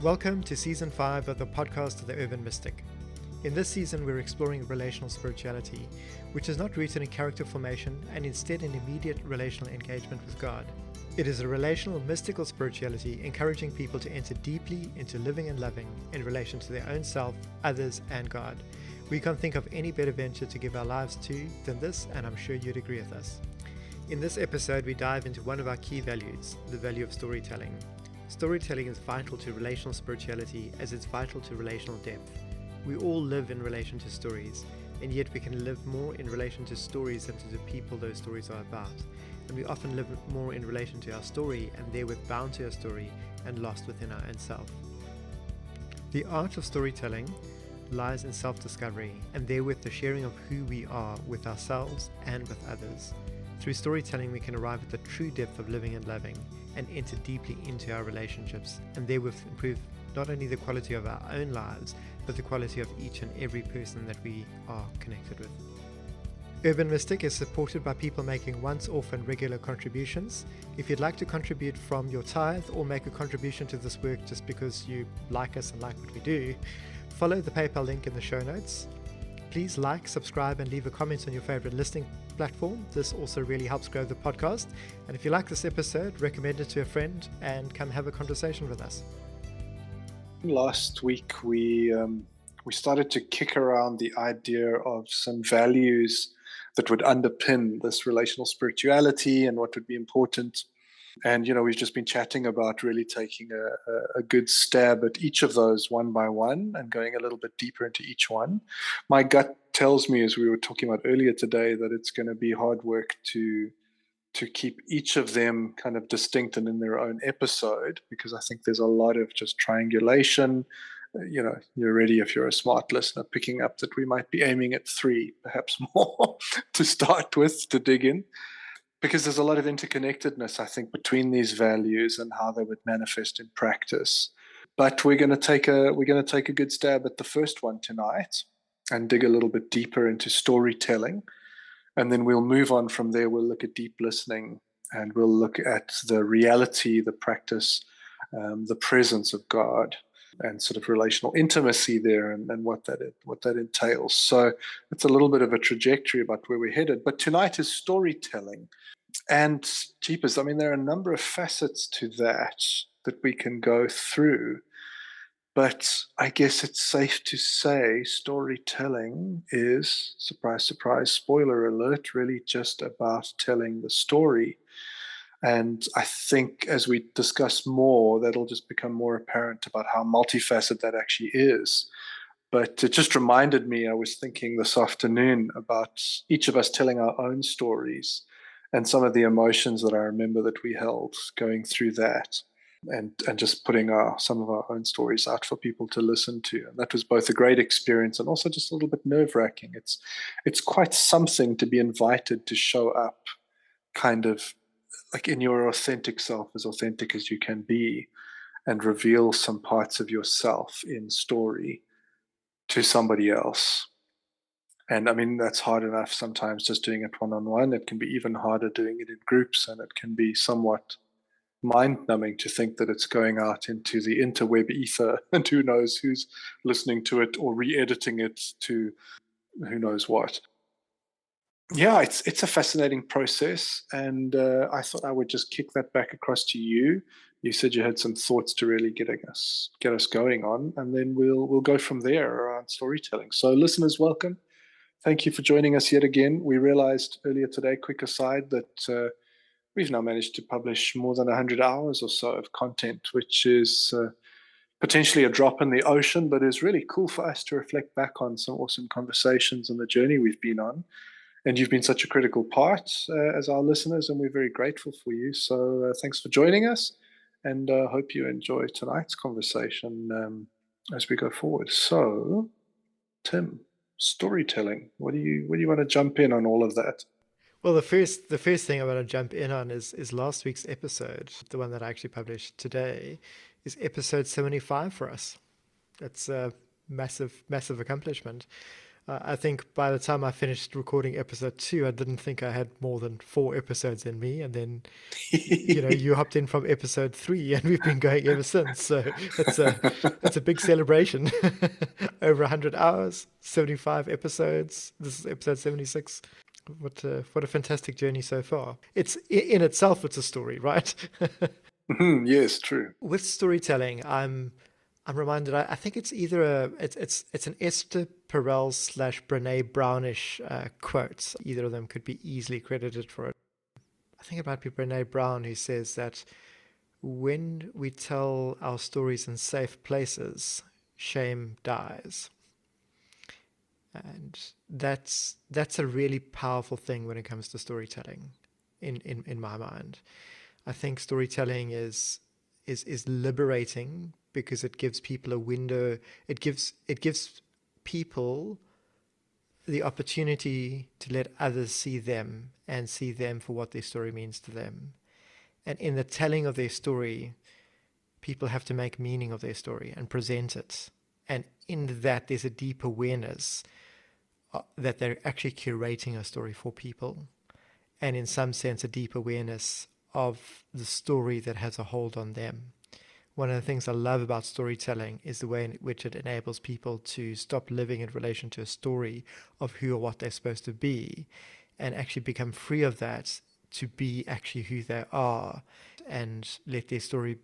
Welcome to Season 5 of the podcast of the Urban Mystic. In this season, we're exploring relational spirituality, which is not rooted in character formation and instead in immediate relational engagement with God. It is a relational mystical spirituality encouraging people to enter deeply into living and loving in relation to their own self, others, and God. We can't think of any better venture to give our lives to than this, and I'm sure you'd agree with us. In this episode, we dive into one of our key values, the value of storytelling. Storytelling is vital to relational spirituality as it's vital to relational depth. We all live in relation to stories, and yet we can live more in relation to stories than to the people those stories are about. And we often live more in relation to our story and therewith bound to our story and lost within our own self. The art of storytelling lies in self-discovery and therewith the sharing of who we are with ourselves and with others. Through storytelling, we can arrive at the true depth of living and loving and enter deeply into our relationships and therewith improve not only the quality of our own lives, but the quality of each and every person that we are connected with. Urban Mystic is supported by people making once-off and regular contributions. If you'd like to contribute from your tithe or make a contribution to this work just because you like us and like what we do, follow the PayPal link in the show notes. Please like, subscribe, and leave a comment on your favorite listening platform. This also really helps grow the podcast. And if you like this episode, recommend it to a friend and come have a conversation with us. Last week, we started to kick around the idea of some values that would underpin this relational spirituality and what would be important. And, we've just been chatting about really taking a good stab at each of those one by one and going a little bit deeper into each one. My gut tells me, as we were talking about earlier today, that it's going to be hard work to keep each of them kind of distinct and in their own episode, because I think there's a lot of just triangulation. You're ready, if you're a smart listener, picking up that we might be aiming at 3, perhaps more, to start with, to dig in. Because there's a lot of interconnectedness, I think, between these values and how they would manifest in practice. But we're going to take a good stab at the first one tonight and dig a little bit deeper into storytelling. And then we'll move on from there. We'll look at deep listening, and we'll look at the reality, the practice, the presence of God, and sort of relational intimacy there, and what that entails. So it's a little bit of a trajectory about where we're headed. But tonight is storytelling. And jeepers, there are a number of facets to that we can go through. But I guess it's safe to say storytelling is, surprise, surprise, spoiler alert, really just about telling the story. And I think as we discuss more, that'll just become more apparent about how multifaceted that actually is. But it just reminded me, I was thinking this afternoon about each of us telling our own stories and some of the emotions that I remember that we held going through that, and just putting some of our own stories out for people to listen to. And that was both a great experience and also just a little bit nerve-wracking. It's quite something to be invited to show up kind of like in your authentic self, as authentic as you can be, and reveal some parts of yourself in story to somebody else. And that's hard enough sometimes just doing it one-on-one. It can be even harder doing it in groups, and it can be somewhat mind-numbing to think that it's going out into the interweb ether, and who knows who's listening to it or re-editing it to who knows what. Yeah, it's a fascinating process, and I thought I would just kick that back across to you. You said you had some thoughts to really get us going on, and then we'll go from there around storytelling. So, listeners, welcome. Thank you for joining us yet again. We realized earlier today, quick aside, that we've now managed to publish more than 100 hours or so of content, which is potentially a drop in the ocean, but is really cool for us to reflect back on some awesome conversations and the journey we've been on. And you've been such a critical part as our listeners, and we're very grateful for you. So thanks for joining us, and hope you enjoy tonight's conversation as we go forward. So, Tim, storytelling. What do you want to jump in on all of that? Well, the first thing I want to jump in on is last week's episode. The one that I actually published today is episode 75 for us. That's a massive accomplishment. I think by the time I finished recording episode 2, I didn't think I had more than 4 episodes in me. And then, you hopped in from episode 3 and we've been going ever since. So it's a big celebration. Over 100 hours, 75 episodes. This is episode 76. What a fantastic journey so far. It's in itself, it's a story, right? Yes, true. With storytelling, I'm reminded. I think it's either it's an Esther Perel / Brene Brownish quote. Either of them could be easily credited for it. I think it might be Brene Brown who says that when we tell our stories in safe places, shame dies. And that's a really powerful thing when it comes to storytelling, in my mind. I think storytelling is liberating because it gives people a window. It gives people the opportunity to let others see them and see them for what their story means to them. And in the telling of their story, people have to make meaning of their story and present it. And in that, there's a deep awareness that they're actually curating a story for people. And in some sense, a deep awareness of the story that has a hold on them. One of the things I love about storytelling is the way in which it enables people to stop living in relation to a story of who or what they're supposed to be and actually become free of that to be actually who they are and let their story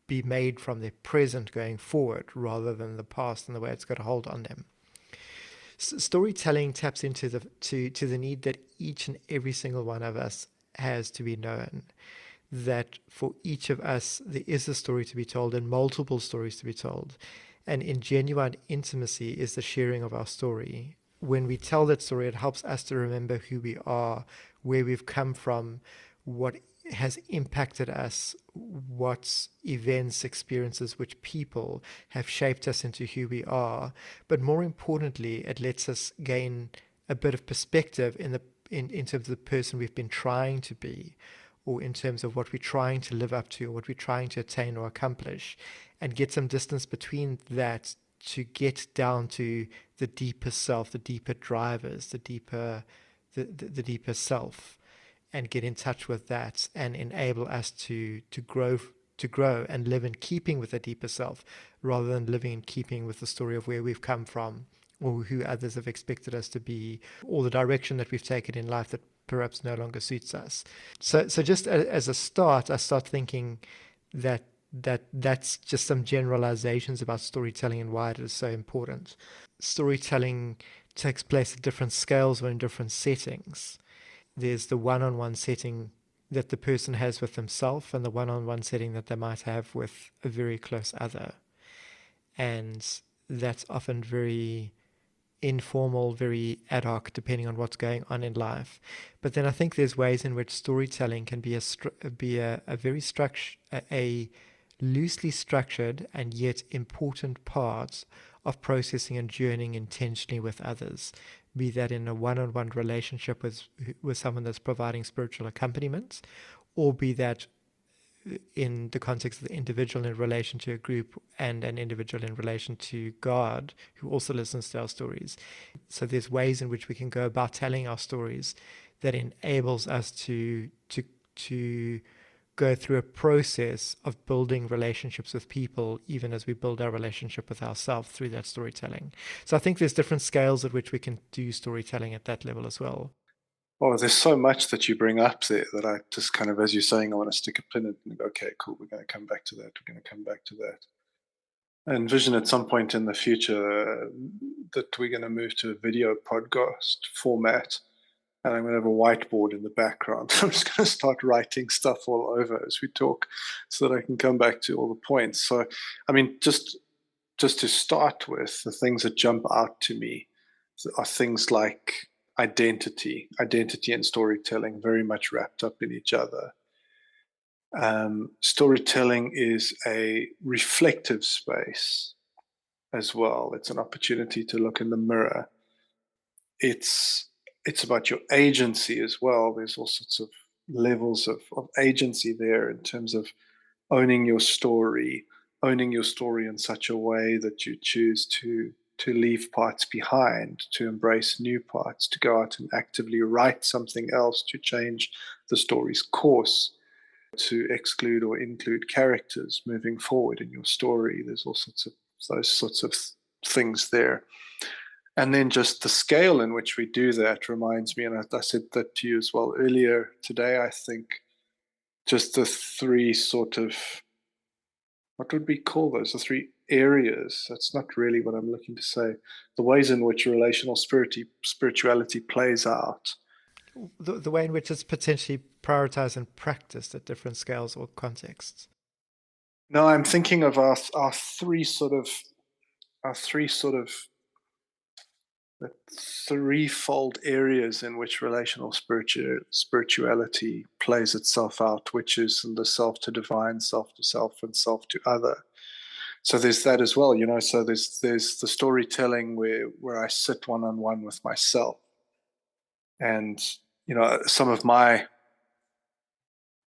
be made from their present going forward rather than the past and the way it's got a hold on them. Storytelling taps into the need that each and every single one of us has to be known. That for each of us, there is a story to be told and multiple stories to be told. And in genuine intimacy is the sharing of our story. When we tell that story, it helps us to remember who we are, where we've come from, what has impacted us, what events, experiences, which people have shaped us into who we are. But more importantly, it lets us gain a bit of perspective in terms of the person we've been trying to be, or in terms of what we're trying to live up to, or what we're trying to attain or accomplish, and get some distance between that to get down to the deeper self, the deeper drivers, the deeper self, and get in touch with that and enable us to grow and live in keeping with the deeper self rather than living in keeping with the story of where we've come from or who others have expected us to be or the direction that we've taken in life that perhaps no longer suits us. So just as a start, I start thinking that's just some generalizations about storytelling and why it is so important. Storytelling takes place at different scales or in different settings. There's the one-on-one setting that the person has with themselves and the one-on-one setting that they might have with a very close other. And that's often very informal, very ad hoc, depending on what's going on in life. But then I think there's ways in which storytelling can be a loosely structured and yet important part of processing and journeying intentionally with others, be that in a one-on-one relationship with someone that's providing spiritual accompaniment, or be that in the context of the individual in relation to a group and an individual in relation to God who also listens to our stories. So there's ways in which we can go about telling our stories that enables us to go through a process of building relationships with people, even as we build our relationship with ourselves through that storytelling. So I think there's different scales at which we can do storytelling at that level as well. Oh, there's so much that you bring up there that I just kind of, as you're saying, I want to stick a pin in and go, okay, cool, we're going to come back to that. We're going to come back to that. I envision at some point in the future that we're going to move to a video podcast format, and I'm going to have a whiteboard in the background. I'm just going to start writing stuff all over as we talk so that I can come back to all the points. So, I mean, just to start with, the things that jump out to me are things like identity and storytelling, very much wrapped up in each other. Storytelling is a reflective space as well. It's an opportunity to look in the mirror. It's about your agency as well. There's all sorts of levels of agency there in terms of owning your story in such a way that you choose to to leave parts behind, to embrace new parts, to go out and actively write something else, to change the story's course, to exclude or include characters moving forward in your story. There's all sorts of those sorts of things there. And then just the scale in which we do that reminds me, and I said that to you as well earlier today, I think, just the three sort of, what would we call those? The 3 areas. That's not really what I'm looking to say. The ways in which relational spirituality plays out. The way in which it's potentially prioritized and practiced at different scales or contexts. No, I'm thinking of our three sort of the threefold areas in which relational spirituality plays itself out, which is the self to divine, self to self, and self to other. So there's that as well, so there's the storytelling where I sit one-on-one with myself. And,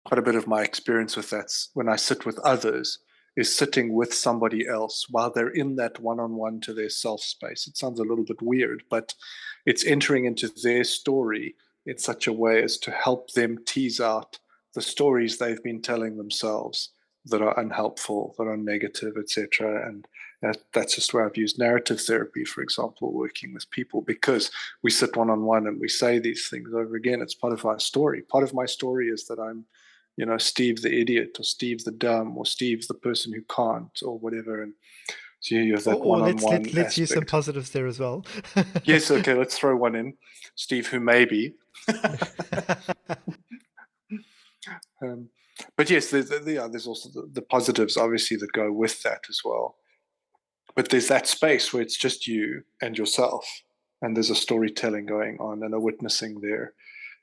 quite a bit of my experience with that's when I sit with others is sitting with somebody else while they're in that one-on-one to their self space. It sounds a little bit weird, but it's entering into their story in such a way as to help them tease out the stories they've been telling themselves that are unhelpful, that are negative, etc. And that's just where I've used narrative therapy, for example, working with people, because we sit one-on-one and we say these things over again. It's part of our story. Part of my story is that I'm Steve the idiot, or Steve the dumb, or Steve the person who can't, or whatever. And so you have that one-on-one let's use some aspect. positives there as well. Yes, okay, let's throw one in. Steve who maybe. But yes, there's also the positives, obviously, that go with that as well. But there's that space where it's just you and yourself, and there's a storytelling going on and a witnessing there.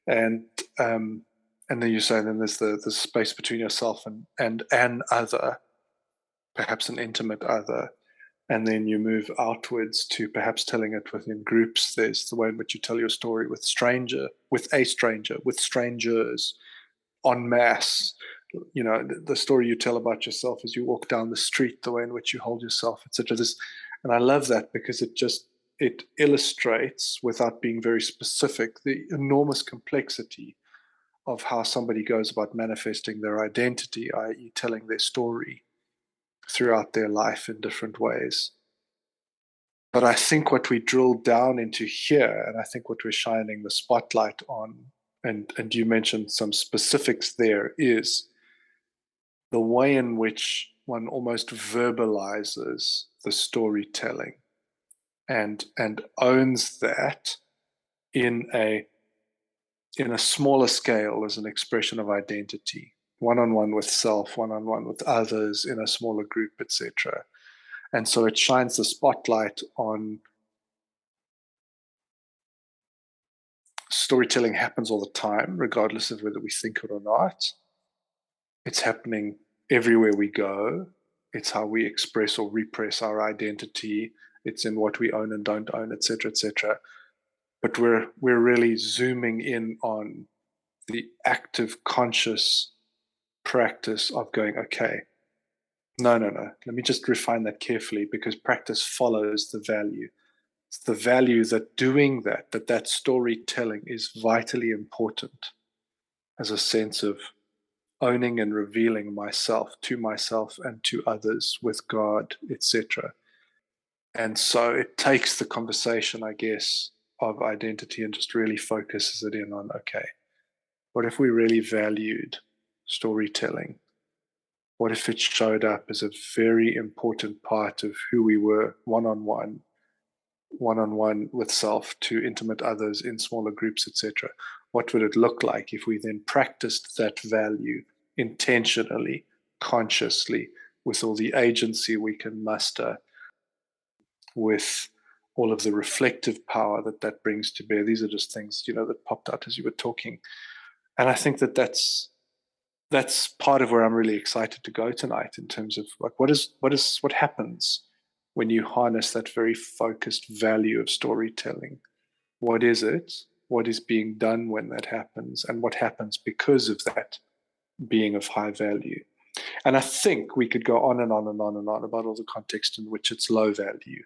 And then you say, then there's the space between yourself and an other, perhaps an intimate other. And then you move outwards to perhaps telling it within groups. There's the way in which you tell your story with a stranger, with strangers, en masse. The story you tell about yourself as you walk down the street, the way in which you hold yourself, etc. And I love that because it illustrates, without being very specific, the enormous complexity of how somebody goes about manifesting their identity, i.e. telling their story throughout their life in different ways. But I think what we drill down into here, and I think what we're shining the spotlight on, and you mentioned some specifics there, is the way in which one almost verbalizes the storytelling and owns that in a smaller scale as an expression of identity, one-on-one with self, one-on-one with others, in a smaller group, etc. And so it shines the spotlight on storytelling. Happens all the time, regardless of whether we think it or not. It's happening everywhere we go. It's how we express or repress our identity. It's in what we own and don't own, etc., etc. But we're really zooming in on the active, conscious practice of going, okay, no, let me just refine that carefully, because practice follows the value. It's the value that doing that storytelling is vitally important as a sense of owning and revealing myself and to others, with God, etc. And so it takes the conversation, I guess, of identity and just really focuses it in on, okay, what if we really valued storytelling? What if it showed up as a very important part of who we were, one-on-one with self, to intimate others, in smaller groups, etc.? What would it look like if we then practiced that value intentionally, consciously, with all the agency we can muster, with all of the reflective power that brings to bear? These are just things, that popped out as you were talking. And I think that's part of where I'm really excited to go tonight, in terms of like, what happens when you harness that very focused value of storytelling? What is it? What is being done when that happens? And what happens because of that being of high value? And I think we could go on and on and on and on about all the context in which it's low value.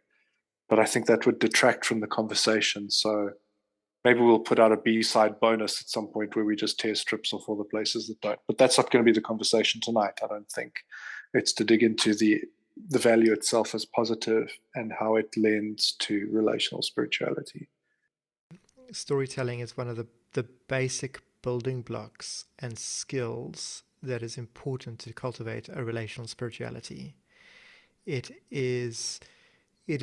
but I think that would detract from the conversation. So maybe we'll put out a B-side bonus at some point where we just tear strips off all the places that don't. But that's not going to be the conversation tonight, I don't think. It's to dig into the value itself as positive and how it lends to relational spirituality. Storytelling is one of the basic building blocks and skills that is important to cultivate a relational spirituality. It is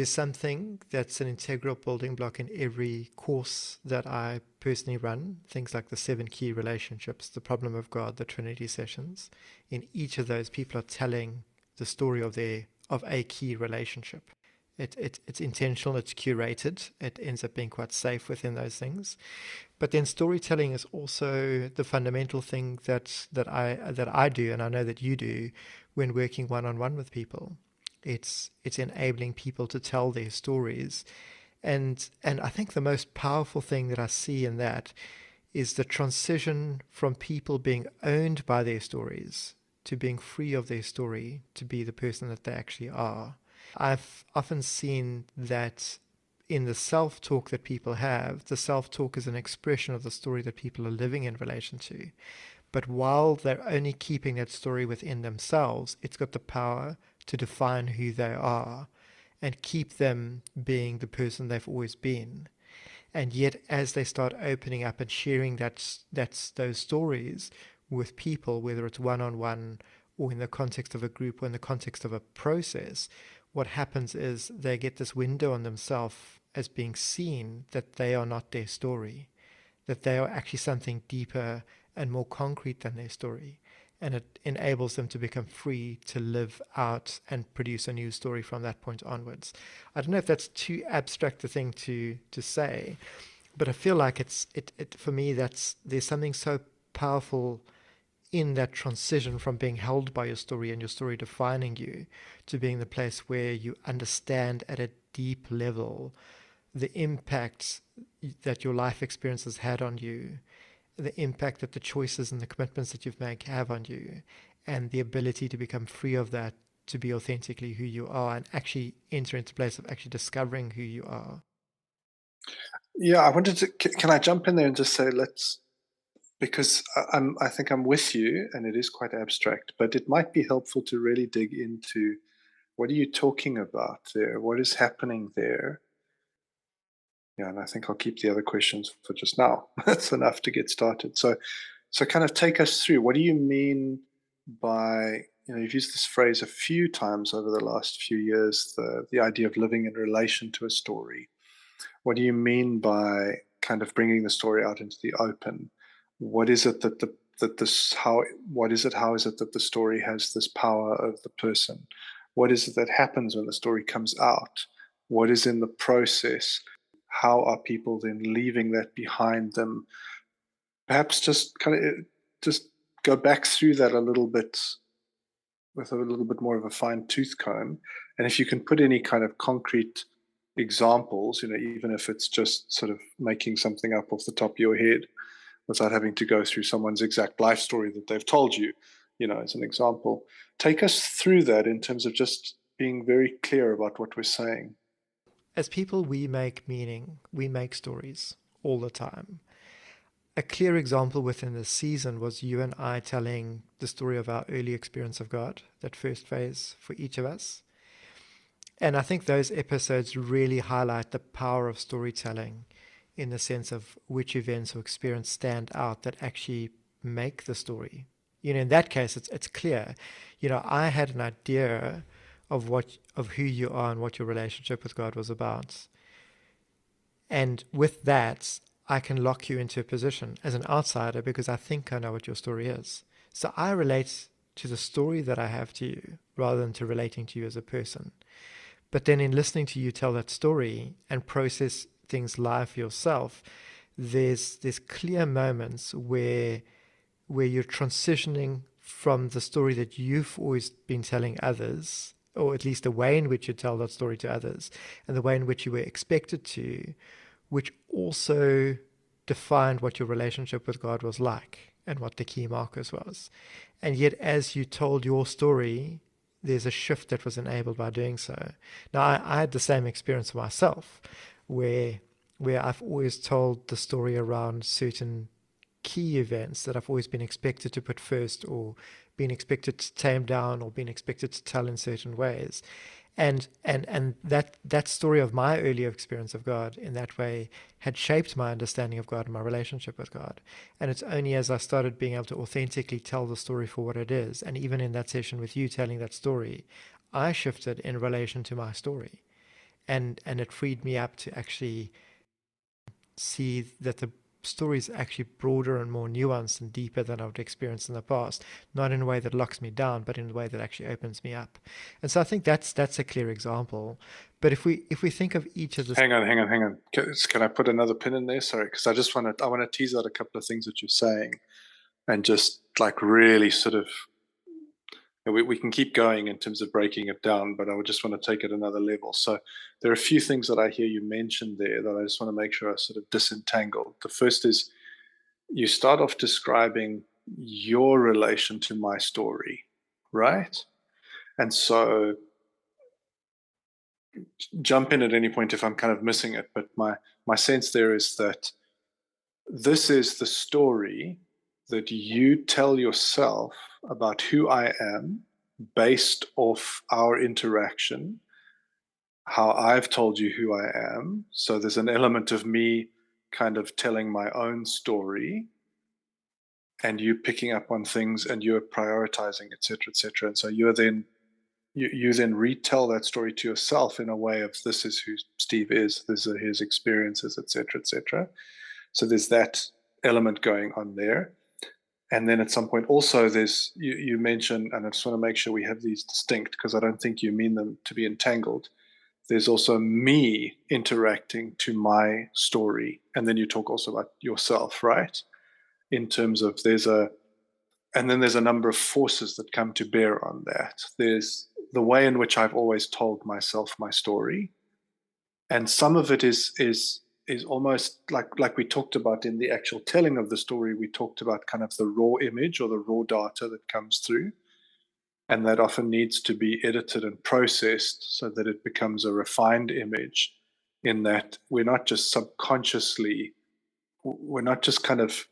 something that's an integral building block in every course that I personally run, things like the 7 key relationships, the problem of God, the Trinity sessions. In each of those, people are telling the story of a key relationship. It's intentional, it's curated, it ends up being quite safe within those things. But then storytelling is also the fundamental thing that I do, and I know that you do, when working one-on-one with people. It's enabling people to tell their stories. And I think the most powerful thing that I see in that is the transition from people being owned by their stories to being free of their story to be the person that they actually are. I've often seen that in the self-talk that people have, the self-talk is an expression of the story that people are living in relation to. But while they're only keeping that story within themselves, it's got the power to define who they are and keep them being the person they've always been. And yet, as they start opening up and sharing those stories with people, whether it's one-on-one or in the context of a group or in the context of a process, what happens is they get this window on themselves as being seen that they are not their story, that they are actually something deeper and more concrete than their story. And it enables them to become free to live out and produce a new story from that point onwards. I don't know if that's too abstract a thing to say, but I feel like it for me, there's something so powerful in that transition from being held by your story and your story defining you to being the place where you understand at a deep level the impact that your life experience has had on you, the impact that the choices and the commitments that you've made have on you, and the ability to become free of that, to be authentically who you are and actually enter into a place of actually discovering who you are. Yeah, I wanted to. Can I jump in there and just say, because I think I'm with you, and it is quite abstract, but it might be helpful to really dig into what are you talking about there? What is happening there? Yeah, and I think I'll keep the other questions for just now. That's enough to get started. So kind of take us through. What do you mean by, you've used this phrase a few times over the last few years, the idea of living in relation to a story. What do you mean by kind of bringing the story out into the open? What is it how is it that the story has this power over the person? What is it that happens when the story comes out? What is in the process? How are people then leaving that behind them? Perhaps just go back through that a little bit with a little bit more of a fine tooth comb. And if you can put any kind of concrete examples, even if it's just sort of making something up off the top of your head without having to go through someone's exact life story that they've told you, as an example, take us through that in terms of just being very clear about what we're saying. As people, we make meaning, we make stories all the time. A clear example within this season was you and I telling the story of our early experience of God, that first phase for each of us. And I think those episodes really highlight the power of storytelling in the sense of which events or experience stand out that actually make the story. In that case, it's clear. I had an idea of who you are and what your relationship with God was about. And with that, I can lock you into a position as an outsider because I think I know what your story is. So I relate to the story that I have to you rather than to relating to you as a person. But then in listening to you tell that story and process things live for yourself, there's clear moments where you're transitioning from the story that you've always been telling others, or at least the way in which you tell that story to others, and the way in which you were expected to, which also defined what your relationship with God was like and what the key markers was. And yet, as you told your story, there's a shift that was enabled by doing so. Now, I had the same experience myself, where I've always told the story around certain key events that I've always been expected to put first, or been expected to tame down, or been expected to tell in certain ways. And that story of my earlier experience of God in that way had shaped my understanding of God and my relationship with God. And it's only as I started being able to authentically tell the story for what it is, and even in that session with you telling that story, I shifted in relation to my story. And it freed me up to actually see that the story is actually broader and more nuanced and deeper than I would experience in the past. Not in a way that locks me down, but in a way that actually opens me up. And so I think that's a clear example. But if we think of each of the Hang on. Can I put another pin in there? Sorry, because I want to tease out a couple of things that you're saying, and just like really sort of, we can keep going in terms of breaking it down, but I would just want to take it another level. So there are a few things that I hear you mentioned there that I just want to make sure I sort of disentangle. The first is, you start off describing your relation to my story, right? And so jump in at any point if I'm kind of missing it, but my sense there is that this is the story that you tell yourself about who I am based off our interaction, how I've told you who I am. So there's an element of me kind of telling my own story, and you picking up on things, and you're prioritizing, etc., etc. And so you're then you then retell that story to yourself in a way of, this is who Steve is, this are his experiences, etc., etc. So there's that element going on there. And then at some point also there's, you mentioned, and I just want to make sure we have these distinct, because I don't think you mean them to be entangled. There's also me interacting to my story. And then you talk also about yourself, right? In terms of and then there's a number of forces that come to bear on that. There's the way in which I've always told myself my story. And some of it is almost like we talked about in the actual telling of the story. We talked about kind of the raw image or the raw data that comes through, and that often needs to be edited and processed so that it becomes a refined image, in that we're not just subconsciously, we're not just kind of,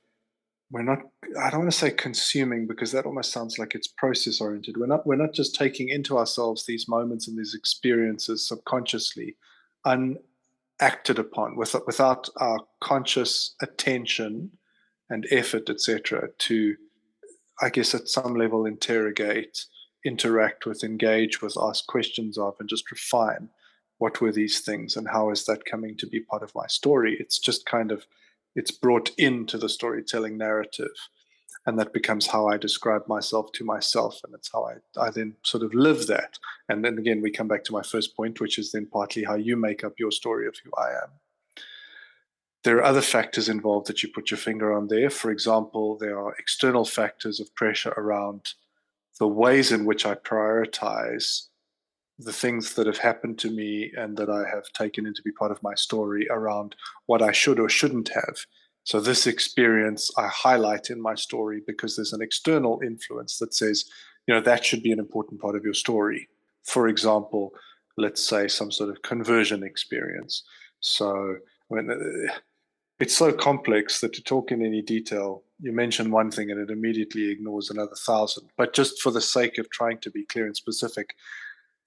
we're not, I don't want to say consuming, because that almost sounds like it's process oriented. We're not just taking into ourselves these moments and these experiences subconsciously, acted upon, without our conscious attention and effort, etc., to, I guess, at some level interrogate, interact with, engage with, ask questions of, and just refine what were these things and how is that coming to be part of my story. It's just kind of, it's brought into the storytelling narrative, and that becomes how I describe myself to myself, and it's how I then sort of live that. And then again, we come back to my first point, which is then partly how you make up your story of who I am. There are other factors involved that you put your finger on there. For example, there are external factors of pressure around the ways in which I prioritize the things that have happened to me and that I have taken in to be part of my story, around what I should or shouldn't have. So this experience I highlight in my story because there's an external influence that says, that should be an important part of your story. For example, let's say some sort of conversion experience. So it's so complex that to talk in any detail, you mention one thing and it immediately ignores another thousand. But just for the sake of trying to be clear and specific,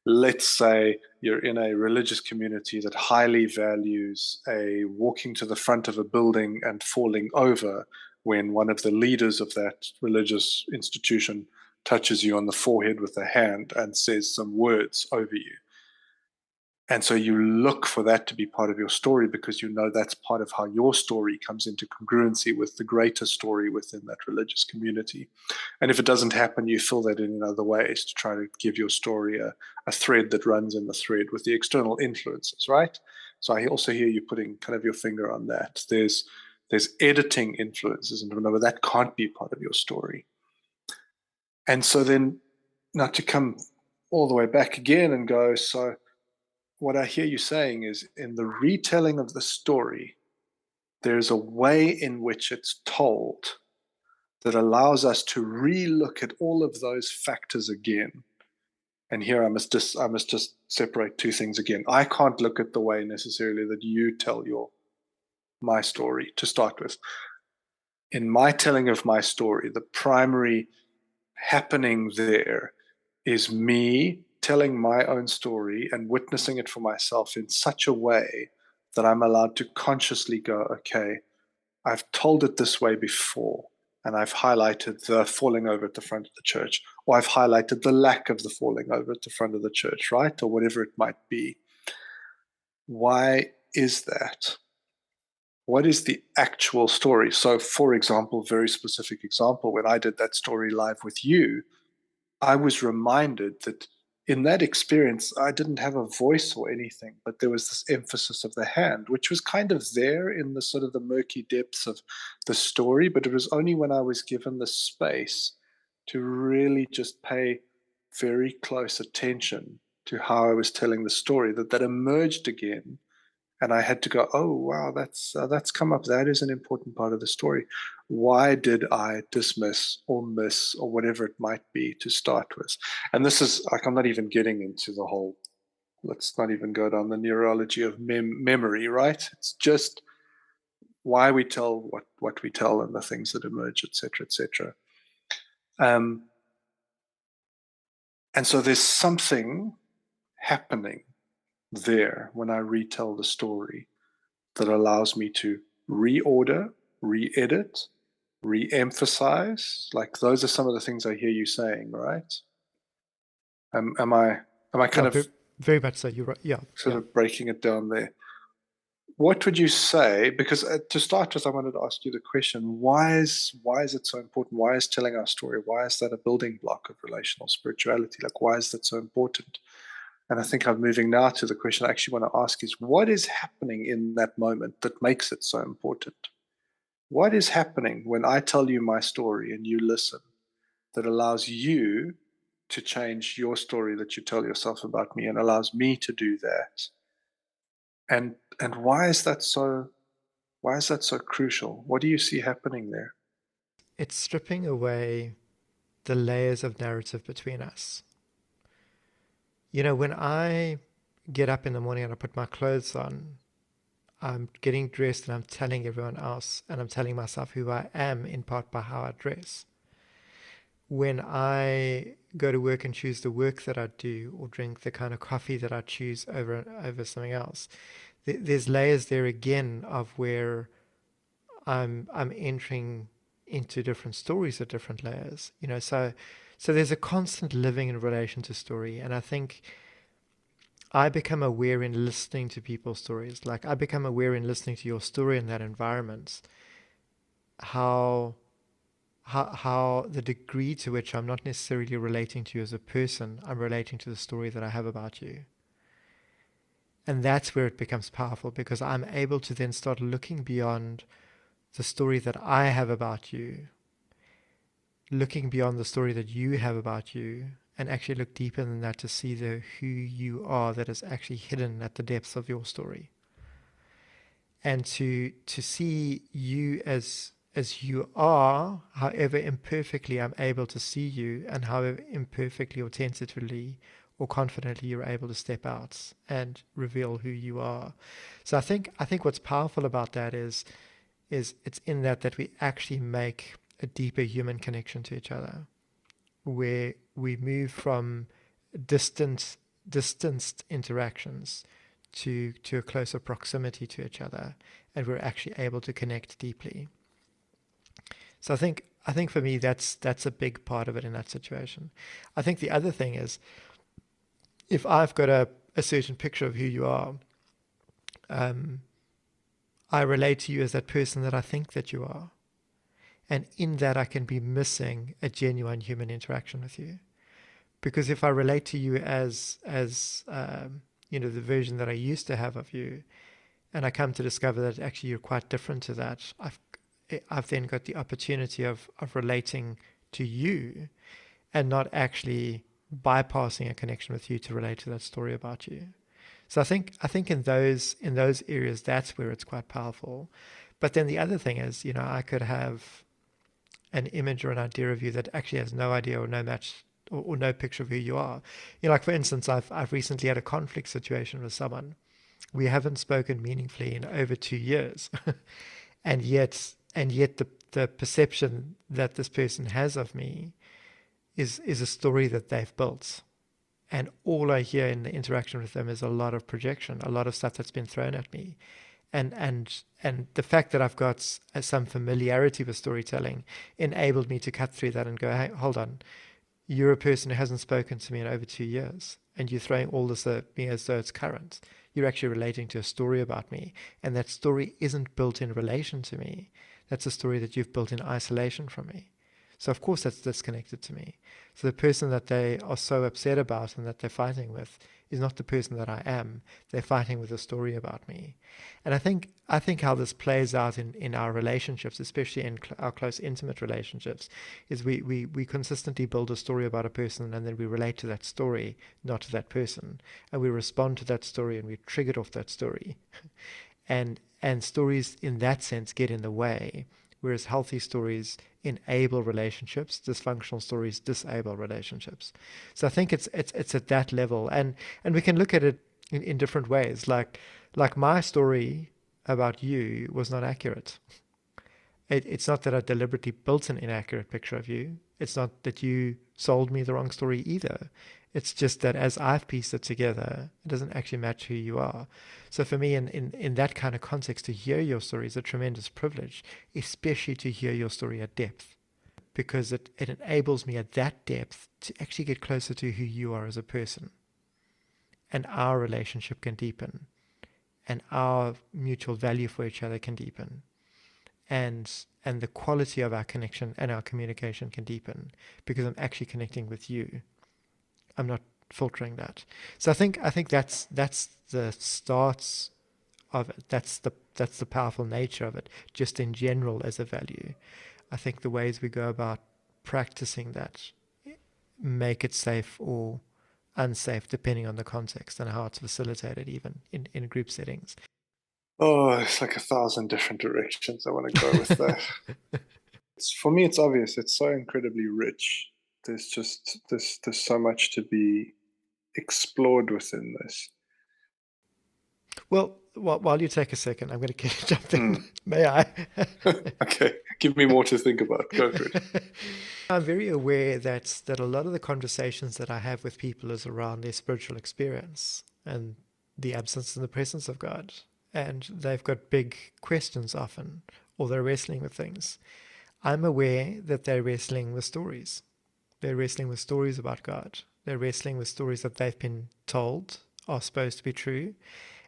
let's say you're in a religious community that highly values a walking to the front of a building and falling over when one of the leaders of that religious institution touches you on the forehead with a hand and says some words over you. And so you look for that to be part of your story, because that's part of how your story comes into congruency with the greater story within that religious community. And if it doesn't happen, you fill that in other ways to try to give your story a thread that runs in the thread with the external influences, right? So I also hear you putting kind of your finger on that. There's editing influences, and remember, that can't be part of your story. And so then, now to come all the way back again and go, so what I hear you saying is, in the retelling of the story, there's a way in which it's told that allows us to re-look at all of those factors again And here I must just separate two things again. I can't look at the way necessarily that you tell my story to start with. In my telling of my story, the primary happening there is me telling my own story and witnessing it for myself in such a way that I'm allowed to consciously go, okay, I've told it this way before, and I've highlighted the falling over at the front of the church, or I've highlighted the lack of the falling over at the front of the church, right? Or whatever it might be. Why is that? What is the actual story? So, for example, very specific example, when I did that story live with you, I was reminded that in that experience, I didn't have a voice or anything, but there was this emphasis of the hand, which was kind of there in the sort of the murky depths of the story. But it was only when I was given the space to really just pay very close attention to how I was telling the story that emerged again. And I had to go, oh wow, that's come up. That is an important part of the story. Why did I dismiss or miss or whatever it might be to start with? And this is like, I'm not even getting into the whole. Let's not even go down the neurology of memory, right? It's just why we tell what we tell and the things that emerge, etc., etc. And so there's something happening there when I retell the story that allows me to reorder, re-edit, re-emphasize. Like those are some of the things I hear you saying, right? Am I kind Yeah, of very much so. You're right. Yeah, sort of breaking it down there? What would you say? Because to start with, I wanted to ask you the question: why is it so important? Why is telling our story? Why is that a building block of relational spirituality? Like, why is that so important? And I think I'm moving now to the question I actually want to ask is, what is happening in that moment that makes it so important? What is happening when I tell you my story and you listen that allows you to change your story that you tell yourself about me and allows me to do that? And why is that so crucial? What do you see happening there? it's stripping away the layers of narrative between us. When I get up in the morning and I put my clothes on, I'm getting dressed and I'm telling everyone else and I'm telling myself who I am in part by how I dress. When I go to work and choose the work that I do or drink the kind of coffee that I choose over something else, there's layers there again of where I'm entering into different stories at different layers. So there's a constant living in relation to story, and I think I become aware in listening to people's stories. Like I become aware in listening to your story in that environment, how how the degree to which I'm not necessarily relating to you as a person, I'm relating to the story that I have about you. And that's where it becomes powerful because I'm able to then start looking beyond the story that I have about you, looking beyond the story that you have about you, and actually look deeper than that to see the who you are that is actually hidden at the depths of your story. And to see you as you are, however imperfectly I'm able to see you, and however imperfectly or tentatively or confidently you're able to step out and reveal who you are. So I think what's powerful about that is it's in that we actually make a deeper human connection to each other, where we move from distanced interactions to a closer proximity to each other, and we're actually able to connect deeply. So I think for me that's a big part of it in that situation. I think the other thing is if I've got a certain picture of who you are, um, I relate to you as that person that I think that you are. And in that, I can be missing a genuine human interaction with you. Because if I relate to you as the version that I used to have of you, and I come to discover that actually you're quite different to that, I've then got the opportunity of relating to you and not actually bypassing a connection with you to relate to that story about you. So I think in those areas that's where it's quite powerful. But then the other thing is, I could have an image or an idea of you that actually has no idea or no match or no picture of who you are. Like for instance, I've recently had a conflict situation with someone. We haven't spoken meaningfully in over 2 years, and yet the perception that this person has of me is a story that they've built. And all I hear in the interaction with them is a lot of projection, a lot of stuff that's been thrown at me. And the fact that I've got some familiarity with storytelling enabled me to cut through that and go, hey, hold on, you're a person who hasn't spoken to me in over 2 years, and you're throwing all this at me as though it's current. You're actually relating to a story about me, and that story isn't built in relation to me. That's a story that you've built in isolation from me. So of course that's disconnected to me. So the person that they are so upset about and that they're fighting with is not the person that I am. They're fighting with a story about me. And I think how this plays out in our relationships, especially in our close intimate relationships, is we consistently build a story about a person, and then we relate to that story, not to that person. And we respond to that story, and we're triggered off that story. And stories in that sense get in the way, whereas healthy stories enable relationships, dysfunctional stories disable relationships. So I think it's at that level, and we can look at it in different ways. Like my story about you was not accurate. It's not that I deliberately built an inaccurate picture of you. It's not that you sold me the wrong story either. It's just that as I've pieced it together, it doesn't actually match who you are. So for me, in that kind of context, to hear your story is a tremendous privilege, especially to hear your story at depth, because it enables me at that depth to actually get closer to who you are as a person. And our relationship can deepen, and our mutual value for each other can deepen, and the quality of our connection and our communication can deepen because I'm actually connecting with you. I'm not filtering that. So I think that's the starts of it. That's the powerful nature of it, just in general as a value. I think the ways we go about practicing that make it safe or unsafe depending on the context and how it's facilitated, even in group settings. Oh, it's like 1,000 different directions I want to go with that. For me, it's obvious. It's so incredibly rich. There's so much to be explored within this. Well, while you take a second, I'm going to jump in. Mm. May I? Okay, give me more to think about. Go for it. I'm very aware that a lot of the conversations that I have with people is around their spiritual experience and the absence and the presence of God. And they've got big questions often, or they're wrestling with things. I'm aware that they're wrestling with stories. They're wrestling with stories about God. They're wrestling with stories that they've been told are supposed to be true.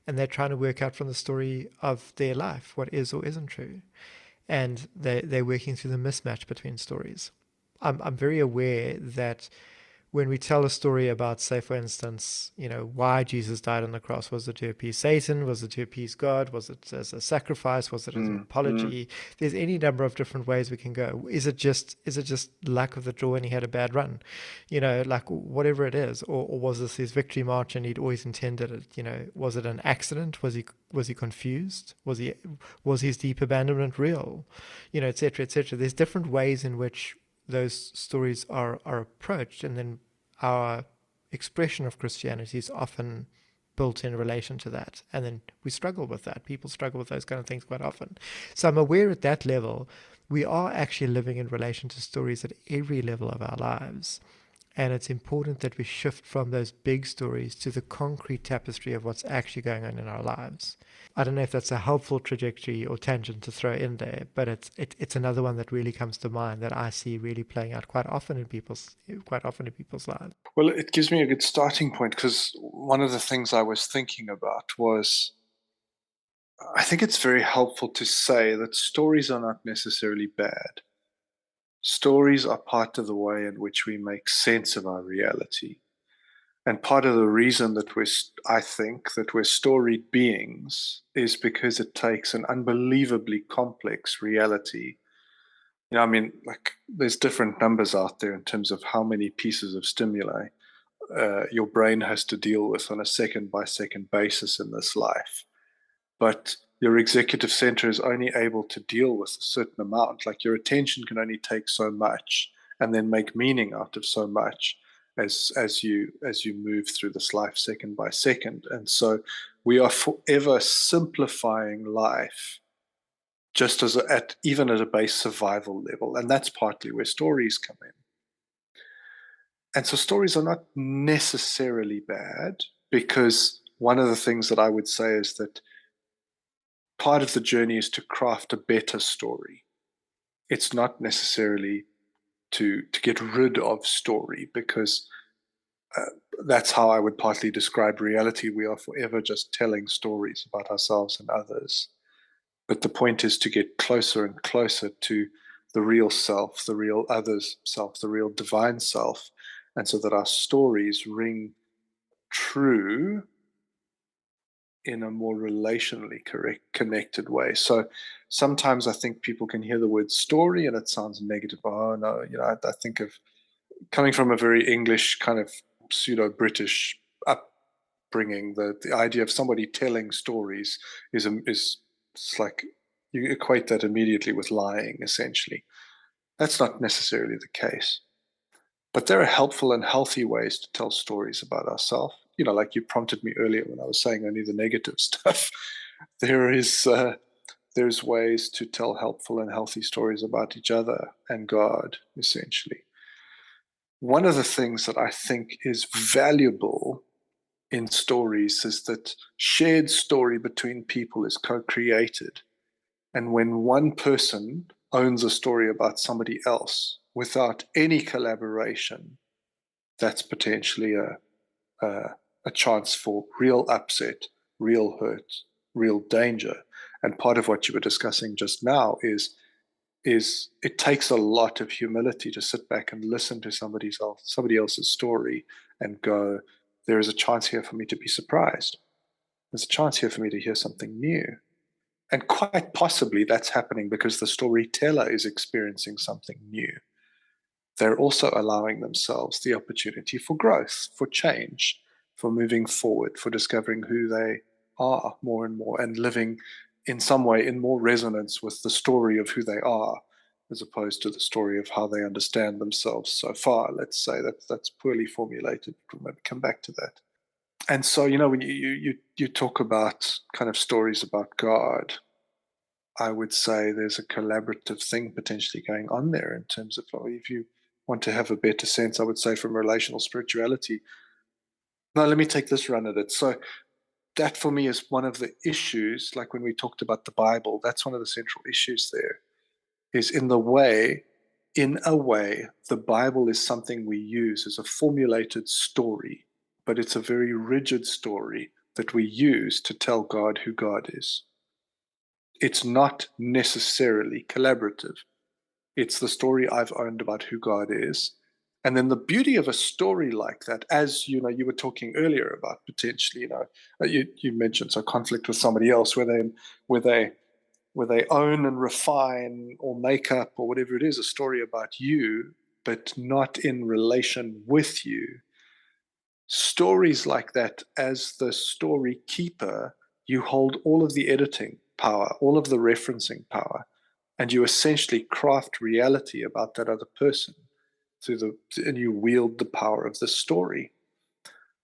And they're trying to work out from the story of their life what is or isn't true. And they're working through the mismatch between stories. I'm very aware that when we tell a story about, say, for instance, why Jesus died on the cross, was it to appease Satan? Was it to appease God? Was it as a sacrifice? Was it as an apology? There's any number of different ways we can go. Is it just luck of the draw and he had a bad run? Like whatever it is, or was this his victory march and he'd always intended it? Was it an accident? Was he confused? Was his deep abandonment real? Et cetera, et cetera. There's different ways in which those stories are approached, and then our expression of Christianity is often built in relation to that, and then we struggle with that. People struggle with those kind of things quite often. So I'm aware at that level we are actually living in relation to stories at every level of our lives, and it's important that we shift from those big stories to the concrete tapestry of what's actually going on in our lives. I don't know if that's a helpful trajectory or tangent to throw in there, but it's another one that really comes to mind that I see really playing out quite often in people's lives. Well, it gives me a good starting point, because one of the things I was thinking about was, I think it's very helpful to say that stories are not necessarily bad. Stories are part of the way in which we make sense of our reality. And part of the reason that I think that we're storied beings is because it takes an unbelievably complex reality. I mean, like, there's different numbers out there in terms of how many pieces of stimuli your brain has to deal with on a second by second basis in this life. But your executive center is only able to deal with a certain amount. Like, your attention can only take so much and then make meaning out of so much. as you move through this life second by second. And so we are forever simplifying life, just as even at a base survival level. And that's partly where stories come in. And so stories are not necessarily bad, because one of the things that I would say is that part of the journey is to craft a better story. It's not necessarily to get rid of story, because that's how I would partly describe reality. We are forever just telling stories about ourselves and others. But the point is to get closer and closer to the real self, the real other's self, the real divine self, and so that our stories ring true in a more relationally connected way. So sometimes I think people can hear the word story and it sounds negative. Oh no, I think of, coming from a very English kind of pseudo-British upbringing, the idea of somebody telling stories is it's like you equate that immediately with lying, essentially. That's not necessarily the case. But there are helpful and healthy ways to tell stories about ourselves. Like you prompted me earlier when I was saying only the negative stuff. There's ways to tell helpful and healthy stories about each other and God, essentially. One of the things that I think is valuable in stories is that shared story between people is co-created. And when one person owns a story about somebody else without any collaboration, that's potentially a chance for real upset, real hurt, real danger. And part of what you were discussing just now is it takes a lot of humility to sit back and listen to somebody else's story and go, there is a chance here for me to be surprised. There's a chance here for me to hear something new. And quite possibly that's happening because the storyteller is experiencing something new. They're also allowing themselves the opportunity for growth, for change, for moving forward, for discovering who they are more and more, and living in some way in more resonance with the story of who they are, as opposed to the story of how they understand themselves so far. Let's say that's poorly formulated. We'll maybe come back to that. And so, when you talk about kind of stories about God, I would say there's a collaborative thing potentially going on there in terms of, if you want to have a better sense, I would say from relational spirituality. Now, let me take this run at it. So that for me is one of the issues, like when we talked about the Bible, that's one of the central issues there, is in a way, the Bible is something we use as a formulated story, but it's a very rigid story that we use to tell God who God is. It's not necessarily collaborative. It's the story I've owned about who God is. And then the beauty of a story like that, as you were talking earlier about potentially, you mentioned conflict with somebody else, where they own and refine or make up or whatever it is, a story about you, but not in relation with you. Stories like that, as the story keeper, you hold all of the editing power, all of the referencing power, and you essentially craft reality about that other person and you wield the power of the story.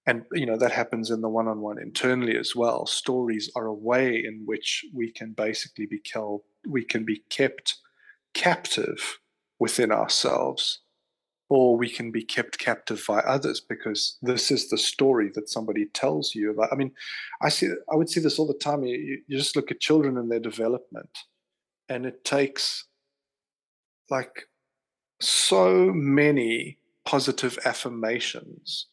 And that happens in the one-on-one internally as well. Stories are a way in which we can basically be kept captive within ourselves, or we can be kept captive by others, because this is the story that somebody tells you about. I mean, I would see this all the time. You just look at children and their development, and it takes like so many positive affirmations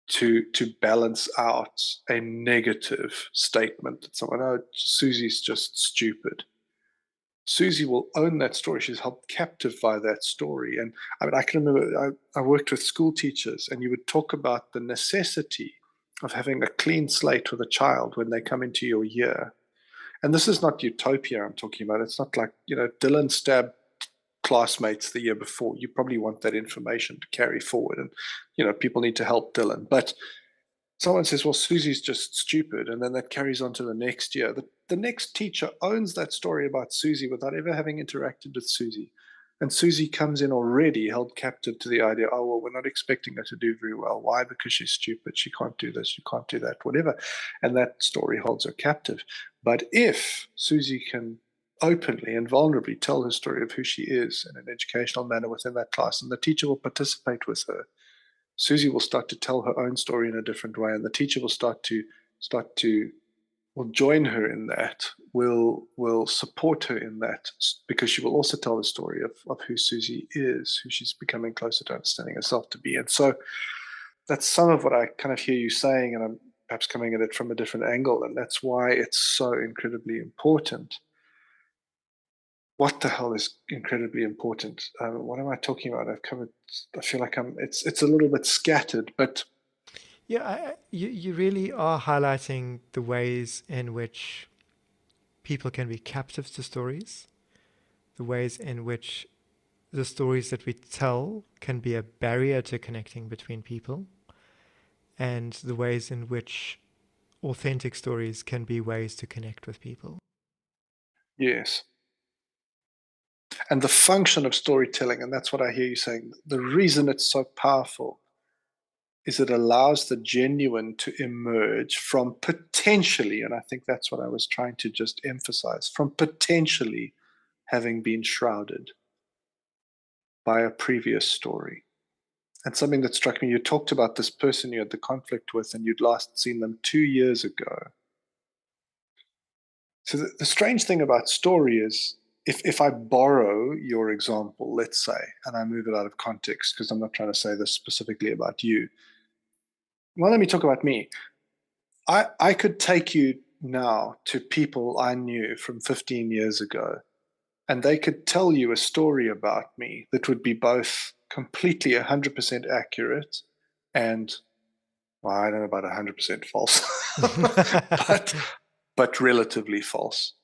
to balance out a negative statement that someone, oh, Susie's just stupid. Susie will own that story. She's held captive by that story. And I mean, I can remember I worked with school teachers, and you would talk about the necessity of having a clean slate with a child when they come into your year. And this is not utopia I'm talking about. It's not like, Dylan stabbed classmates the year before. You probably want that information to carry forward, and people need to help Dylan. But someone says, well, Susie's just stupid, and then that carries on to the next year. The next teacher owns that story about Susie without ever having interacted with Susie. And Susie comes in already held captive to the idea, oh, well, we're not expecting her to do very well. Why? Because she's stupid. She can't do this. She can't do that, whatever. And that story holds her captive. But if Susie can openly and vulnerably tell her story of who she is in an educational manner within that class, and the teacher will participate with her, Susie will start to tell her own story in a different way, and the teacher will will join her in that, will support her in that, because she will also tell the story of who Susie is, who she's becoming closer to understanding herself to be. And so that's some of what I kind of hear you saying, and I'm perhaps coming at it from a different angle, and that's why it's so incredibly important. What the hell is incredibly important? What am I talking about? I feel like it's a little bit scattered, but Yeah, you really are highlighting the ways in which people can be captive to stories, the ways in which the stories that we tell can be a barrier to connecting between people, and the ways in which authentic stories can be ways to connect with people. yes. And the function of storytelling, and that's what I hear you saying, the reason it's so powerful is it allows the genuine to emerge from potentially, and I think that's what I was trying to just emphasize, from potentially having been shrouded by a previous story. And something that struck me, you talked about this person you had the conflict with, and you'd last seen them 2 years ago. So the strange thing about story is, if I borrow your example, let's say, and I move it out of context, because I'm not trying to say this specifically about you. Well, let me talk about me. I could take you now to people I knew from 15 years ago, and they could tell you a story about me that would be both completely 100% accurate and, well, I don't know about 100% false, but relatively false.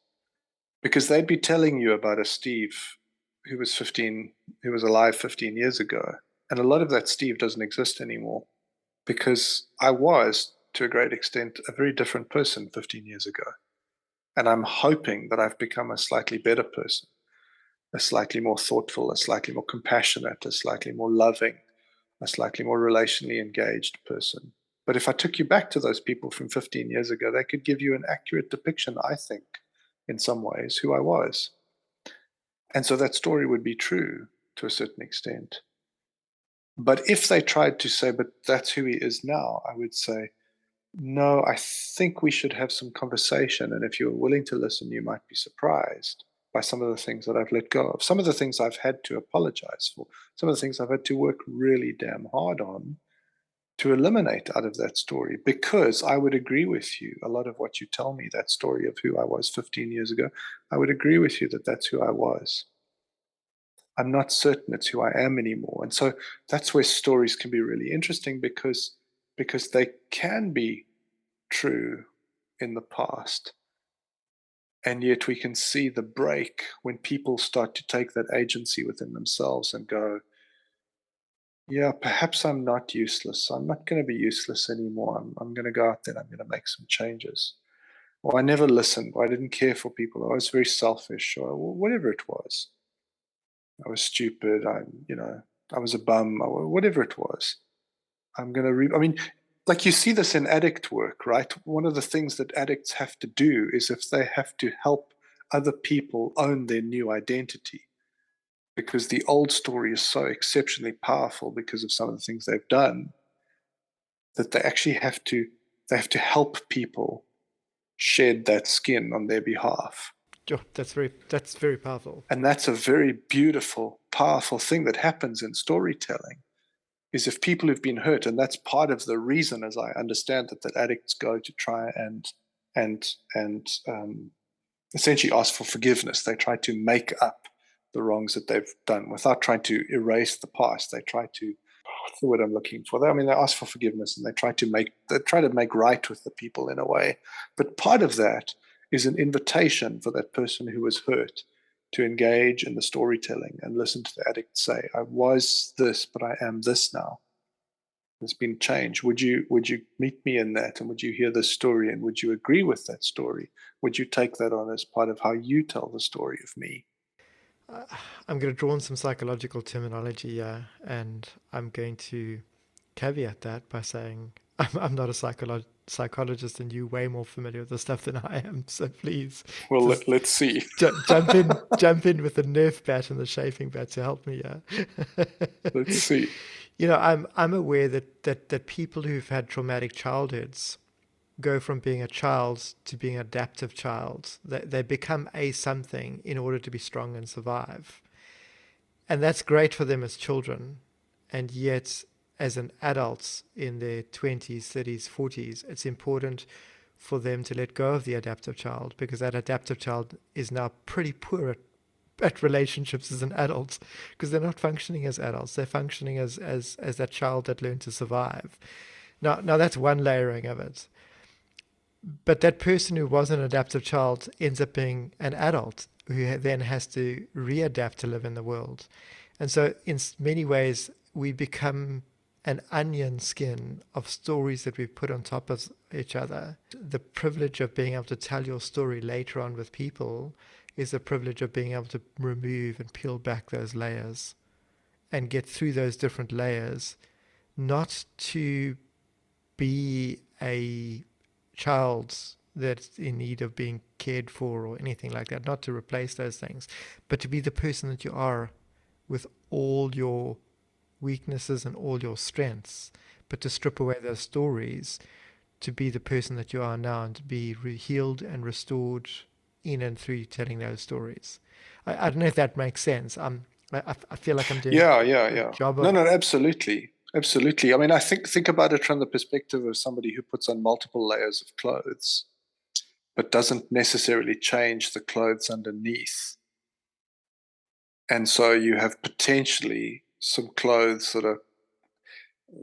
Because they'd be telling you about a Steve who was alive 15 years ago. And a lot of that Steve doesn't exist anymore, because I was, to a great extent, a very different person 15 years ago. And I'm hoping that I've become a slightly better person, a slightly more thoughtful, a slightly more compassionate, a slightly more loving, a slightly more relationally engaged person. But if I took you back to those people from 15 years ago, they could give you an accurate depiction, I think, in some ways, who I was. And so that story would be true to a certain extent. But if they tried to say, but that's who he is now, I would say, no, I think we should have some conversation. And if you're willing to listen, you might be surprised by some of the things that I've let go of, some of the things I've had to apologize for, some of the things I've had to work really damn hard on to eliminate out of that story. Because I would agree with you, a lot of what you tell me, that story of who I was 15 years ago, I would agree with you that that's who I was. I'm not certain it's who I am anymore. And so that's where stories can be really interesting, because they can be true in the past. And yet we can see the break when people start to take that agency within themselves and go, yeah, perhaps I'm not useless. I'm not going to be useless anymore. I'm going to go out there and I'm going to make some changes. Or I never listened, or I didn't care for people, or I was very selfish, or whatever it was. I was stupid. I was a bum, or whatever it was. I'm going to I mean, like, you see this in addict work, right? One of the things that addicts have to do is, if they have to help other people own their new identity, because the old story is so exceptionally powerful because of some of the things they've done, that they actually have to help people shed that skin on their behalf. Oh, that's very powerful. And that's a very beautiful, powerful thing that happens in storytelling, is if people who've been hurt, and that's part of the reason, as I understand it, that addicts go to try and essentially ask for forgiveness. They try to make up the wrongs that they've done without trying to erase the past. They try to, what's the word I'm looking for? They ask for forgiveness, and they try to make right with the people in a way. But part of that is an invitation for that person who was hurt to engage in the storytelling and listen to the addict say, I was this, but I am this now. There's been change. Would you meet me in that? And would you hear this story? And would you agree with that story? Would you take that on as part of how you tell the story of me? I'm going to draw on some psychological terminology here, and I'm going to caveat that by saying I'm not a psychologist, and you're way more familiar with the stuff than I am. So please, Well, just let's see. jump in with the Nerf bat and the chafing bat to help me. Yeah. Let's see. I'm aware that people who've had traumatic childhoods go from being a child to being an adaptive child. They become a something in order to be strong and survive. And that's great for them as children. And yet, as an adult in their 20s, 30s, 40s, it's important for them to let go of the adaptive child, because that adaptive child is now pretty poor at relationships as an adult, because they're not functioning as adults. They're functioning as that child that learned to survive. Now that's one layering of it. But that person who was an adaptive child ends up being an adult who then has to readapt to live in the world. And so, in many ways, we become an onion skin of stories that we put on top of each other. The privilege of being able to tell your story later on with people is the privilege of being able to remove and peel back those layers and get through those different layers, not to be a child that's in need of being cared for or anything like that, not to replace those things, but to be the person that you are with all your weaknesses and all your strengths, but to strip away those stories to be the person that you are now and to be healed and restored in and through telling those stories. I don't know if that makes sense. I feel like I'm doing a Yeah. job No, of. no, absolutely. Absolutely. I mean, I think about it from the perspective of somebody who puts on multiple layers of clothes, but doesn't necessarily change the clothes underneath. And so you have potentially some clothes that are,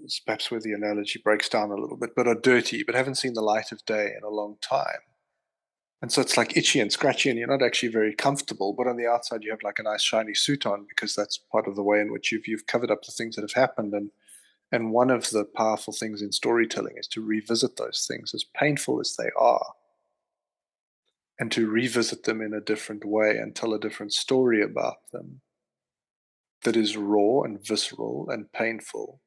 it's perhaps where the analogy breaks down a little bit, but are dirty, but haven't seen the light of day in a long time. And so it's like itchy and scratchy, and you're not actually very comfortable. But on the outside, you have like a nice shiny suit on, because that's part of the way in which you've covered up the things that have happened. And one of the powerful things in storytelling is to revisit those things, as painful as they are, and to revisit them in a different way and tell a different story about them that is raw and visceral and painful,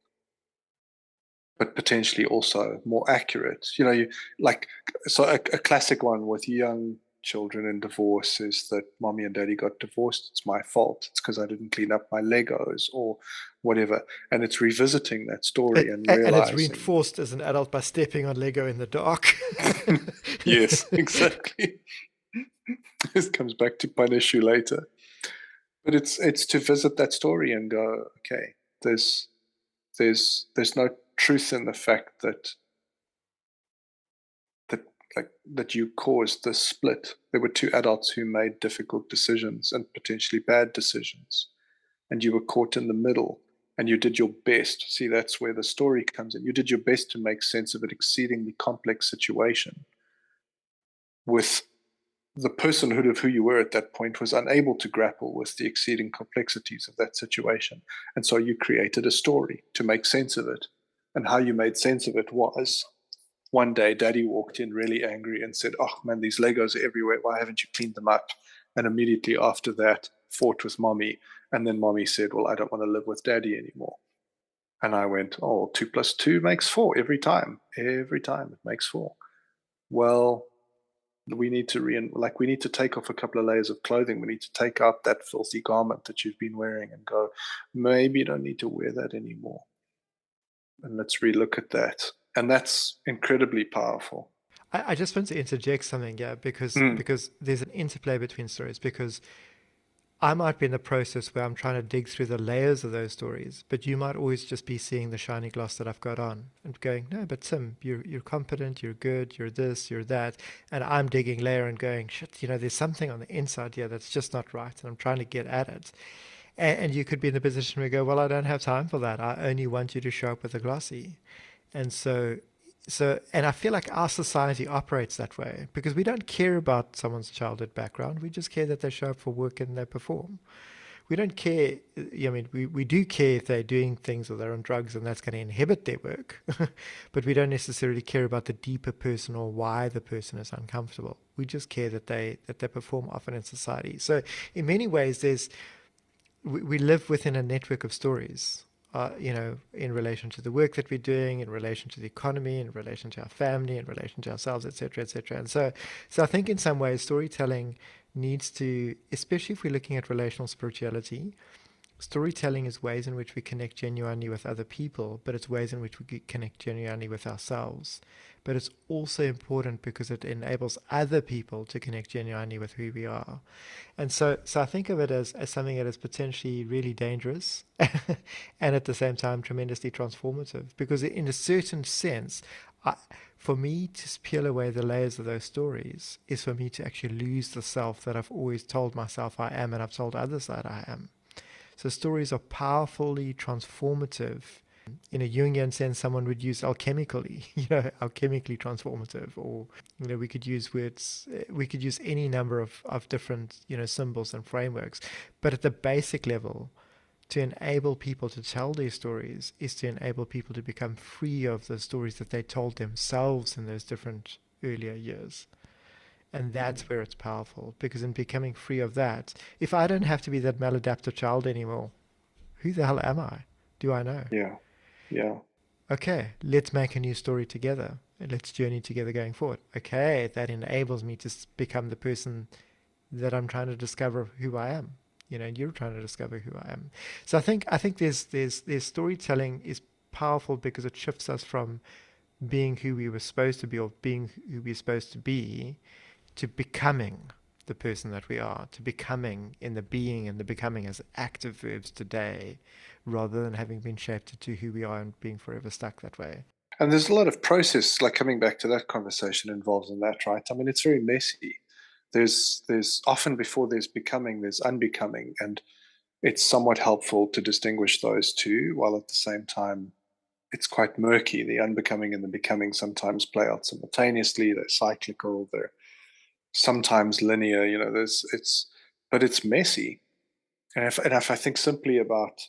but potentially also more accurate. A classic one with young children in divorce is that mommy and daddy got divorced. It's my fault. It's because I didn't clean up my Legos or whatever. And it's revisiting that story and And it's realizing. reinforced as an adult by stepping on Lego in the dark. Yes, exactly. This comes back to punish you later. But it's to visit that story and go, okay, there's no truth in the fact that you caused this split. There were two adults who made difficult decisions and potentially bad decisions, and you were caught in the middle, and you did your best. See, that's where the story comes in. You did your best to make sense of an exceedingly complex situation, with the personhood of who you were at that point was unable to grapple with the exceeding complexities of that situation. And so you created a story to make sense of it. And how you made sense of it was, one day daddy walked in really angry and said, "Oh man, these Legos are everywhere. Why haven't you cleaned them up?" And immediately after that, fought with mommy. And then mommy said, "Well, I don't want to live with daddy anymore." And I went, "Oh, 2 + 2 makes 4 every time. Every time it makes 4." Well, we need to we need to take off a couple of layers of clothing. We need to take out that filthy garment that you've been wearing and go, maybe you don't need to wear that anymore. And let's relook at that. And that's incredibly powerful. I just want to interject something, yeah, Mm. because there's an interplay between stories. Because I might be in the process where I'm trying to dig through the layers of those stories, but you might always just be seeing the shiny gloss that I've got on and going, no, but Tim, you're competent, you're good, you're this, you're that, and I'm digging layer and going, shit, there's something on the inside here that's just not right, and I'm trying to get at it. And you could be in the position where you go, well, I don't have time for that. I only want you to show up with a glossy. And and I feel like our society operates that way because we don't care about someone's childhood background. We just care that they show up for work and they perform. we don't care. I mean, we do care if they're doing things or they're on drugs and that's going to inhibit their work, but we don't necessarily care about the deeper person or why the person is uncomfortable. We just care that they perform often in society. So in many ways, we live within a network of stories. In relation to the work that we're doing, in relation to the economy, in relation to our family, in relation to ourselves, etc., etc. And so I think in some ways storytelling needs to, especially if we're looking at relational spirituality, storytelling is ways in which we connect genuinely with other people, but it's ways in which we connect genuinely with ourselves. But it's also important because it enables other people to connect genuinely with who we are. And so I think of it as something that is potentially really dangerous and at the same time tremendously transformative. Because in a certain sense, I, for me to peel away the layers of those stories is for me to actually lose the self that I've always told myself I am and I've told others that I am. So stories are powerfully transformative. In a Jungian sense, someone would use alchemically, alchemically transformative, or we could use words, we could use any number of different symbols and frameworks. But at the basic level, to enable people to tell their stories is to enable people to become free of the stories that they told themselves in those different earlier years. And that's where it's powerful, because in becoming free of that, if I don't have to be that maladaptive child anymore, who the hell am I? Do I know? Yeah. Yeah. Okay, let's make a new story together. Let's journey together going forward. Okay, that enables me to become the person that I'm trying to discover who I am. And you're trying to discover who I am. So I think there's storytelling is powerful because it shifts us from being who we were supposed to be or being who we're supposed to be to becoming the person that we are, to becoming in the being and the becoming as active verbs today, rather than having been shaped to who we are and being forever stuck that way. And there's a lot of process, like coming back to that conversation, involved in that, right? I mean, it's very messy. There's often, before there's becoming, there's unbecoming, and it's somewhat helpful to distinguish those two, while at the same time it's quite murky. The unbecoming and the becoming sometimes play out simultaneously. They're cyclical. They're sometimes linear. But it's messy. And if I think simply about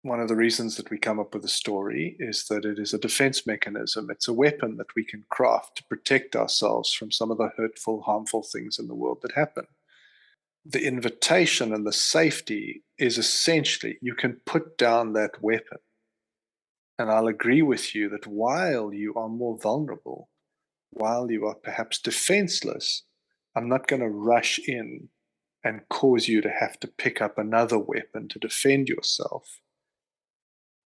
one of the reasons that we come up with a story is that it is a defense mechanism. It's a weapon that we can craft to protect ourselves from some of the hurtful, harmful things in the world that happen. The invitation and the safety is essentially you can put down that weapon. And I'll agree with you that while you are more vulnerable, while you are perhaps defenseless, I'm not going to rush in and cause you to have to pick up another weapon to defend yourself.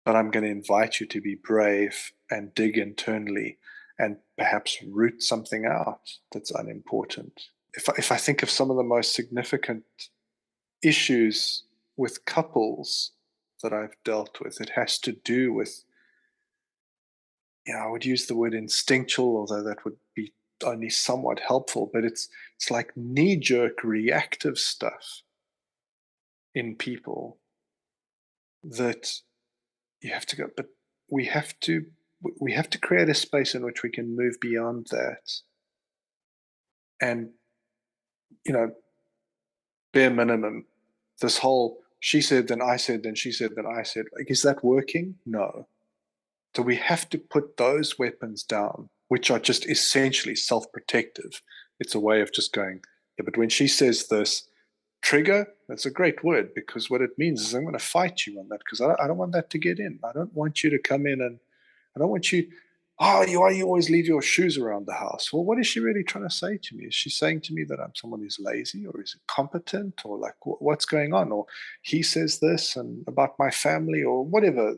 But I'm going to invite you to be brave and dig internally and perhaps root something out that's unimportant. If I think of some of the most significant issues with couples that I've dealt with, it has to do with, I would use the word instinctual, although that would be only somewhat helpful, but it's like knee-jerk reactive stuff in people that you have to go, but we have to create a space in which we can move beyond that. And bare minimum, this whole she said, then I said, then she said, then I said, like, is that working? No. So we have to put those weapons down, which are just essentially self-protective. It's a way of just going, yeah, but when she says this, trigger, that's a great word, because what it means is I'm going to fight you on that, because I don't want that to get in. I don't want you to come in and I don't want you, you always leave your shoes around the house. Well, what is she really trying to say to me? Is she saying to me that I'm someone who's lazy, or is it competent, or like what's going on? Or he says this and about my family, or whatever.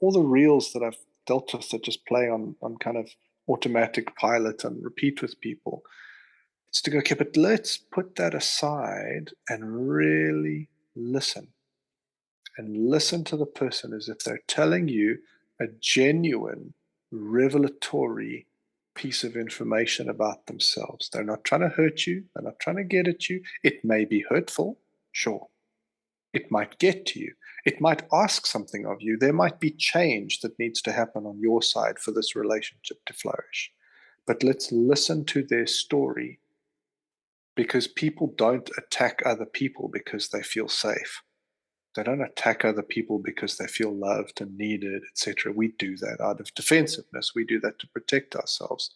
All the reels that I've dealt with that just play on kind of automatic pilot and repeat with people. It's to go, okay, but let's put that aside and really listen. And listen to the person as if they're telling you a genuine, revelatory piece of information about themselves. They're not trying to hurt you. They're not trying to get at you. It may be hurtful, sure. It might get to you. It might ask something of you. There might be change that needs to happen on your side for this relationship to flourish. But let's listen to their story because people don't attack other people because they feel safe. They don't attack other people because they feel loved and needed, etc. We do that out of defensiveness. We do that to protect ourselves.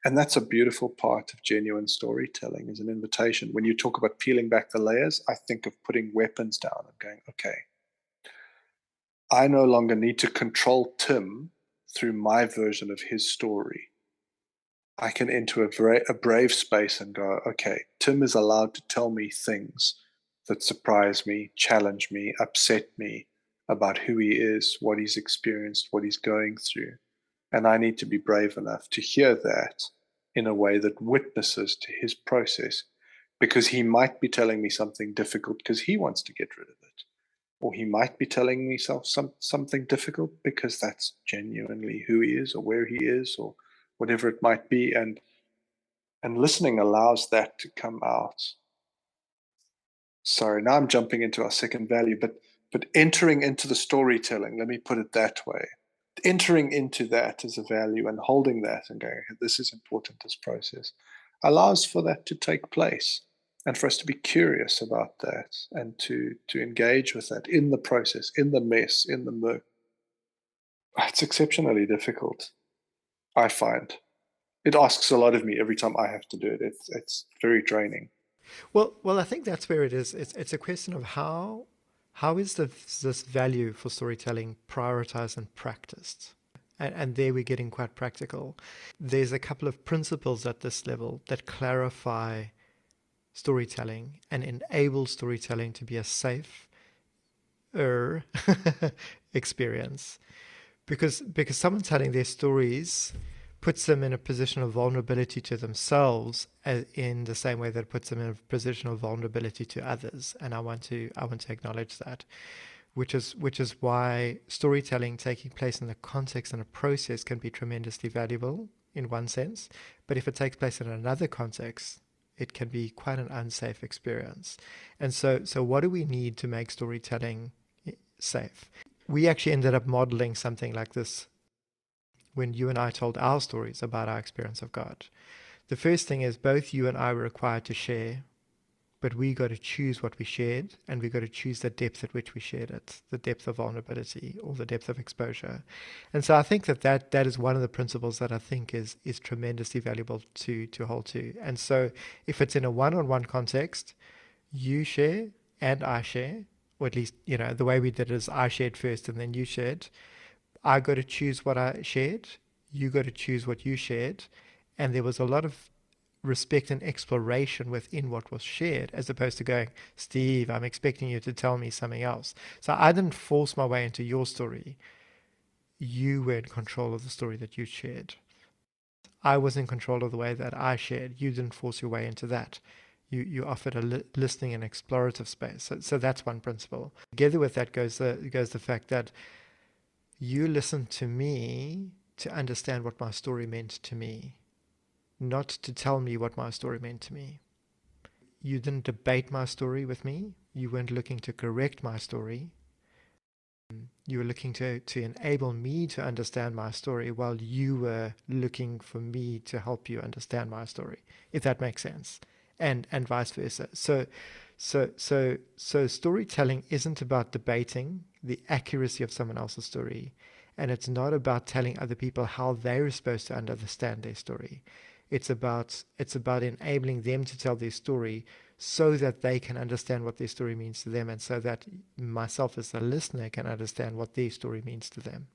And that's a beautiful part of genuine storytelling, is an invitation. When you talk about peeling back the layers, I think of putting weapons down and going, okay, I no longer need to control Tim through my version of his story. I can enter a brave space and go, okay, Tim is allowed to tell me things that surprise me, challenge me, upset me about who he is, what he's experienced, what he's going through. And I need to be brave enough to hear that in a way that witnesses to his process, because he might be telling me something difficult because he wants to get rid of it. Or he might be telling me something difficult because that's genuinely who he is or where he is or whatever it might be. And listening allows that to come out. Sorry, now I'm jumping into our second value, but entering into the storytelling, let me put it that way. Entering into that as a value and holding that and going, this is important, this process, allows for that to take place and for us to be curious about that and to engage with that in the process, in the mess, in the murk. It's exceptionally difficult, I find. It asks a lot of me every time I have to do it. It's very draining. Well, I think that's where it is. It's a question of how is this value for storytelling prioritized and practiced? And there we're getting quite practical. There's a couple of principles at this level that clarify storytelling and enable storytelling to be a safe experience. Because someone telling their stories puts them in a position of vulnerability to themselves in the same way that it puts them in a position of vulnerability to others. And I want to acknowledge that, which is why storytelling taking place in the context and a process can be tremendously valuable in one sense. But if it takes place in another context, it can be quite an unsafe experience. And so what do we need to make storytelling safe? We actually ended up modeling something like this when you and I told our stories about our experience of God. The first thing is both you and I were required to share, but we got to choose what we shared, and we got to choose the depth at which we shared it, the depth of vulnerability or the depth of exposure. And so I think that is one of the principles that I think is tremendously valuable to hold to. And so if it's in a one-on-one context, you share and I share, or at least, the way we did it is I shared first and then you shared. I got to choose what I shared. You got to choose what you shared. And there was a lot of respect and exploration within what was shared, as opposed to going, Steve, I'm expecting you to tell me something else. So I didn't force my way into your story. You were in control of the story that you shared. I was in control of the way that I shared. You didn't force your way into that. You offered a listening and explorative space. So that's one principle. Together with that goes the fact that you listened to me to understand what my story meant to me, not to tell me what my story meant to me. You didn't debate my story with me. You weren't looking to correct my story. You were looking to enable me to understand my story while you were looking for me to help you understand my story, if that makes sense, and vice versa. So storytelling isn't about debating the accuracy of someone else's story, and it's not about telling other people how they're supposed to understand their story. It's about enabling them to tell their story so that they can understand what their story means to them, and so that myself as the listener can understand what their story means to them.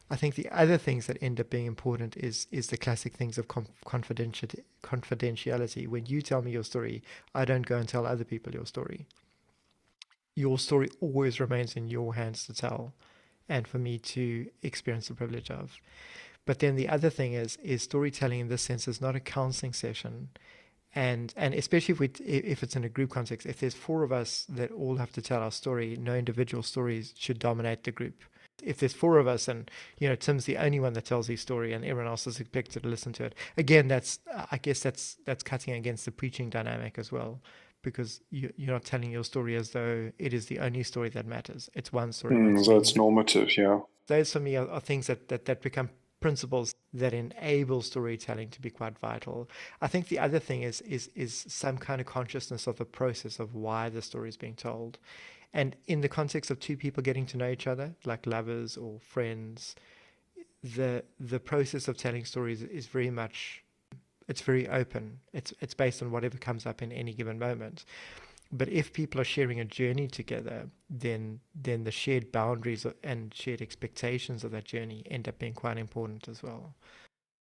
I think the other things that end up being important is the classic things of confidentiality. When you tell me your story, I don't go and tell other people your story. Your story always remains in your hands to tell, and for me to experience the privilege of. But then the other thing is storytelling in this sense is not a counseling session. And especially if it's in a group context, if there's four of us that all have to tell our story, no individual stories should dominate the group. If there's four of us and Tim's the only one that tells his story and everyone else is expected to listen to it, again, that's cutting against the preaching dynamic as well, because you're not telling your story as though it is the only story that matters. It's one story. So it's normative, yeah. Those for me are things that become principles that enable storytelling to be quite vital. I think the other thing is some kind of consciousness of the process of why the story is being told. And in the context of two people getting to know each other, like lovers or friends, the process of telling stories is very much, it's very open. It's based on whatever comes up in any given moment. But if people are sharing a journey together, then the shared boundaries and shared expectations of that journey end up being quite important as well.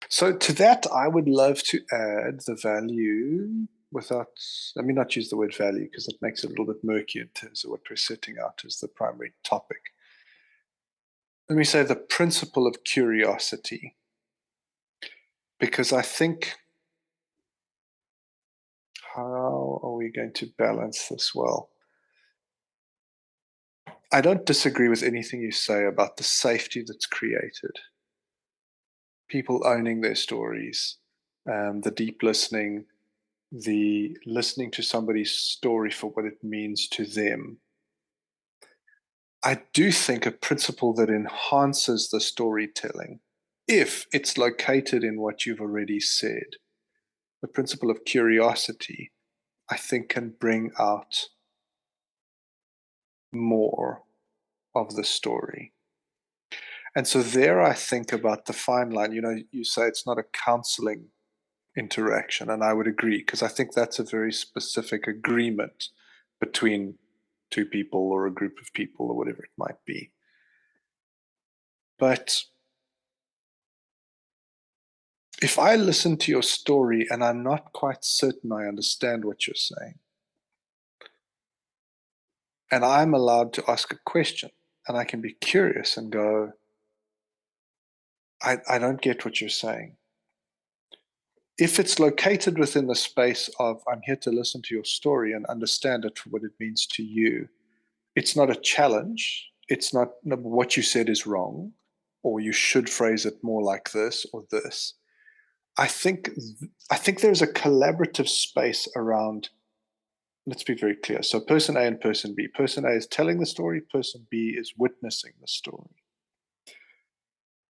So to that, I would love to add the value without, let me not use the word value because it makes it a little bit murky in terms of what we're setting out as the primary topic. Let me say the principle of curiosity, because I think, how are we going to balance this well? I don't disagree with anything you say about the safety that's created. People owning their stories, the deep listening, the listening to somebody's story for what it means to them. I do think a principle that enhances the storytelling, if it's located in what you've already said, the principle of curiosity, I think can bring out more of the story. And so there I think about the fine line. You say it's not a counseling interaction, and I would agree, because I think that's a very specific agreement between two people or a group of people or whatever it might be. But if I listen to your story and I'm not quite certain I understand what you're saying, and I'm allowed to ask a question, and I can be curious and go, I don't get what you're saying. If it's located within the space of, I'm here to listen to your story and understand it for what it means to you, it's not a challenge. It's not what you said is wrong, or you should phrase it more like this or this. I think there's a collaborative space around, let's be very clear. So person A and person B. Person A is telling the story, person B is witnessing the story.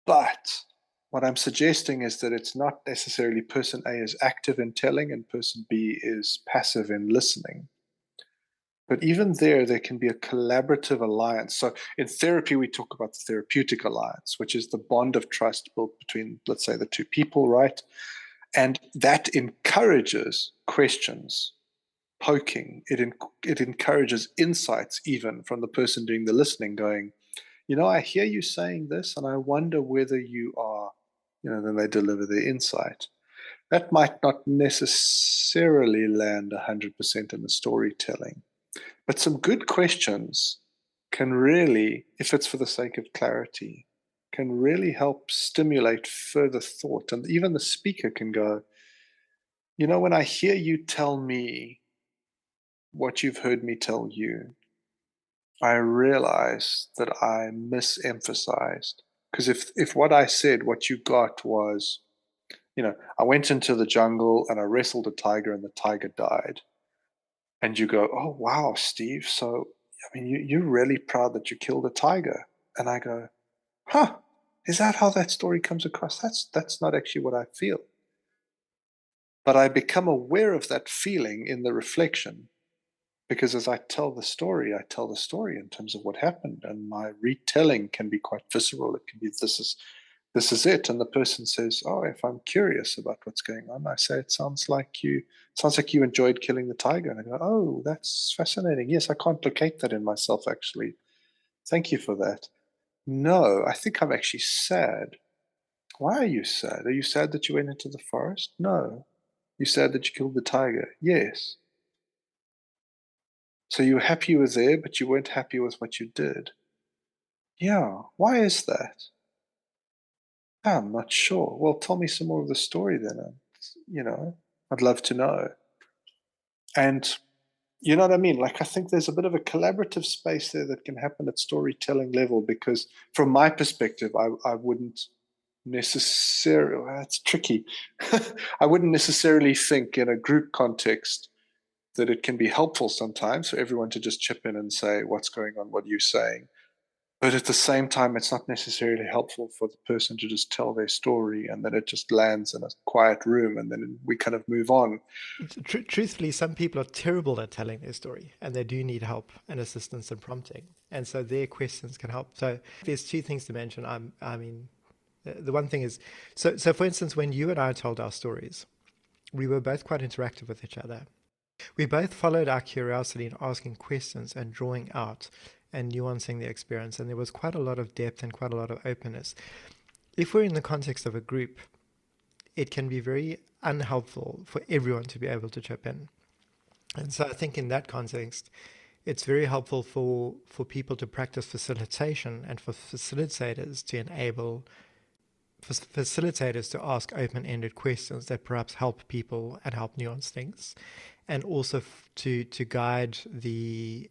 But what I'm suggesting is that it's not necessarily person A is active in telling and person B is passive in listening. But even there can be a collaborative alliance. So in therapy, we talk about the Therapeutic Alliance, which is the bond of trust built between, let's say, the two people, right? And that encourages questions, poking. It encourages insights even from the person doing the listening, going, I hear you saying this, and I wonder whether you are, then they deliver their insight. That might not necessarily land 100% in the storytelling, but some good questions can really, if it's for the sake of clarity, can really help stimulate further thought. And even the speaker can go, when I hear you tell me what you've heard me tell you, I realize that I misemphasized. Because if what I said, what you got was, I went into the jungle and I wrestled a tiger and the tiger died. And you go, oh, wow, Steve. So, you're really proud that you killed a tiger. And I go, is that how that story comes across? That's not actually what I feel. But I become aware of that feeling in the reflection, because as I tell the story in terms of what happened, and my retelling can be quite visceral. It can be, this is it. And the person says, oh, if I'm curious about what's going on, I say, it sounds like you enjoyed killing the tiger. And I go, oh, that's fascinating. Yes, I can't locate that in myself, actually. Thank you for that. No, I think I'm actually sad. Why are you sad? Are you sad that you went into the forest? No. You sad that you killed the tiger? Yes. So you were happy you were there, but you weren't happy with what you did? Yeah. Why is that? I'm not sure. Well, tell me some more of the story then. I'd love to know. And you know what I mean? Like, I think there's a bit of a collaborative space there that can happen at storytelling level, because from my perspective, I wouldn't necessarily, it's tricky. I wouldn't necessarily think in a group context that it can be helpful sometimes for everyone to just chip in and say, what's going on? What are you saying? But at the same time, it's not necessarily helpful for the person to just tell their story and then it just lands in a quiet room and then we kind of move on. Truthfully, some people are terrible at telling their story and they do need help and assistance and prompting. And so their questions can help. So there's two things to mention. I mean, the one thing is, so for instance, when you and I told our stories, we were both quite interactive with each other. We both followed our curiosity in asking questions and drawing out and nuancing the experience. And there was quite a lot of depth and quite a lot of openness. If we're in the context of a group, it can be very unhelpful for everyone to be able to chip in. And so I think in that context, it's very helpful for people to practice facilitation and for facilitators to enable facilitators to ask open-ended questions that perhaps help people and help nuance things, and also to guide the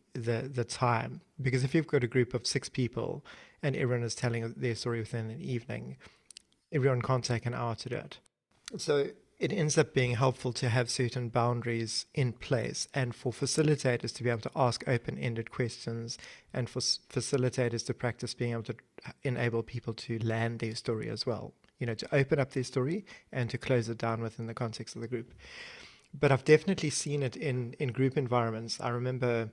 time. Because if you've got a group of 6 people and everyone is telling their story within an evening, everyone can't take an hour to do it. So it ends up being helpful to have certain boundaries in place and for facilitators to be able to ask open-ended questions and for facilitators to practice being able to enable people to land their story as well, to open up their story and to close it down within the context of the group. But I've definitely seen it in group environments. I remember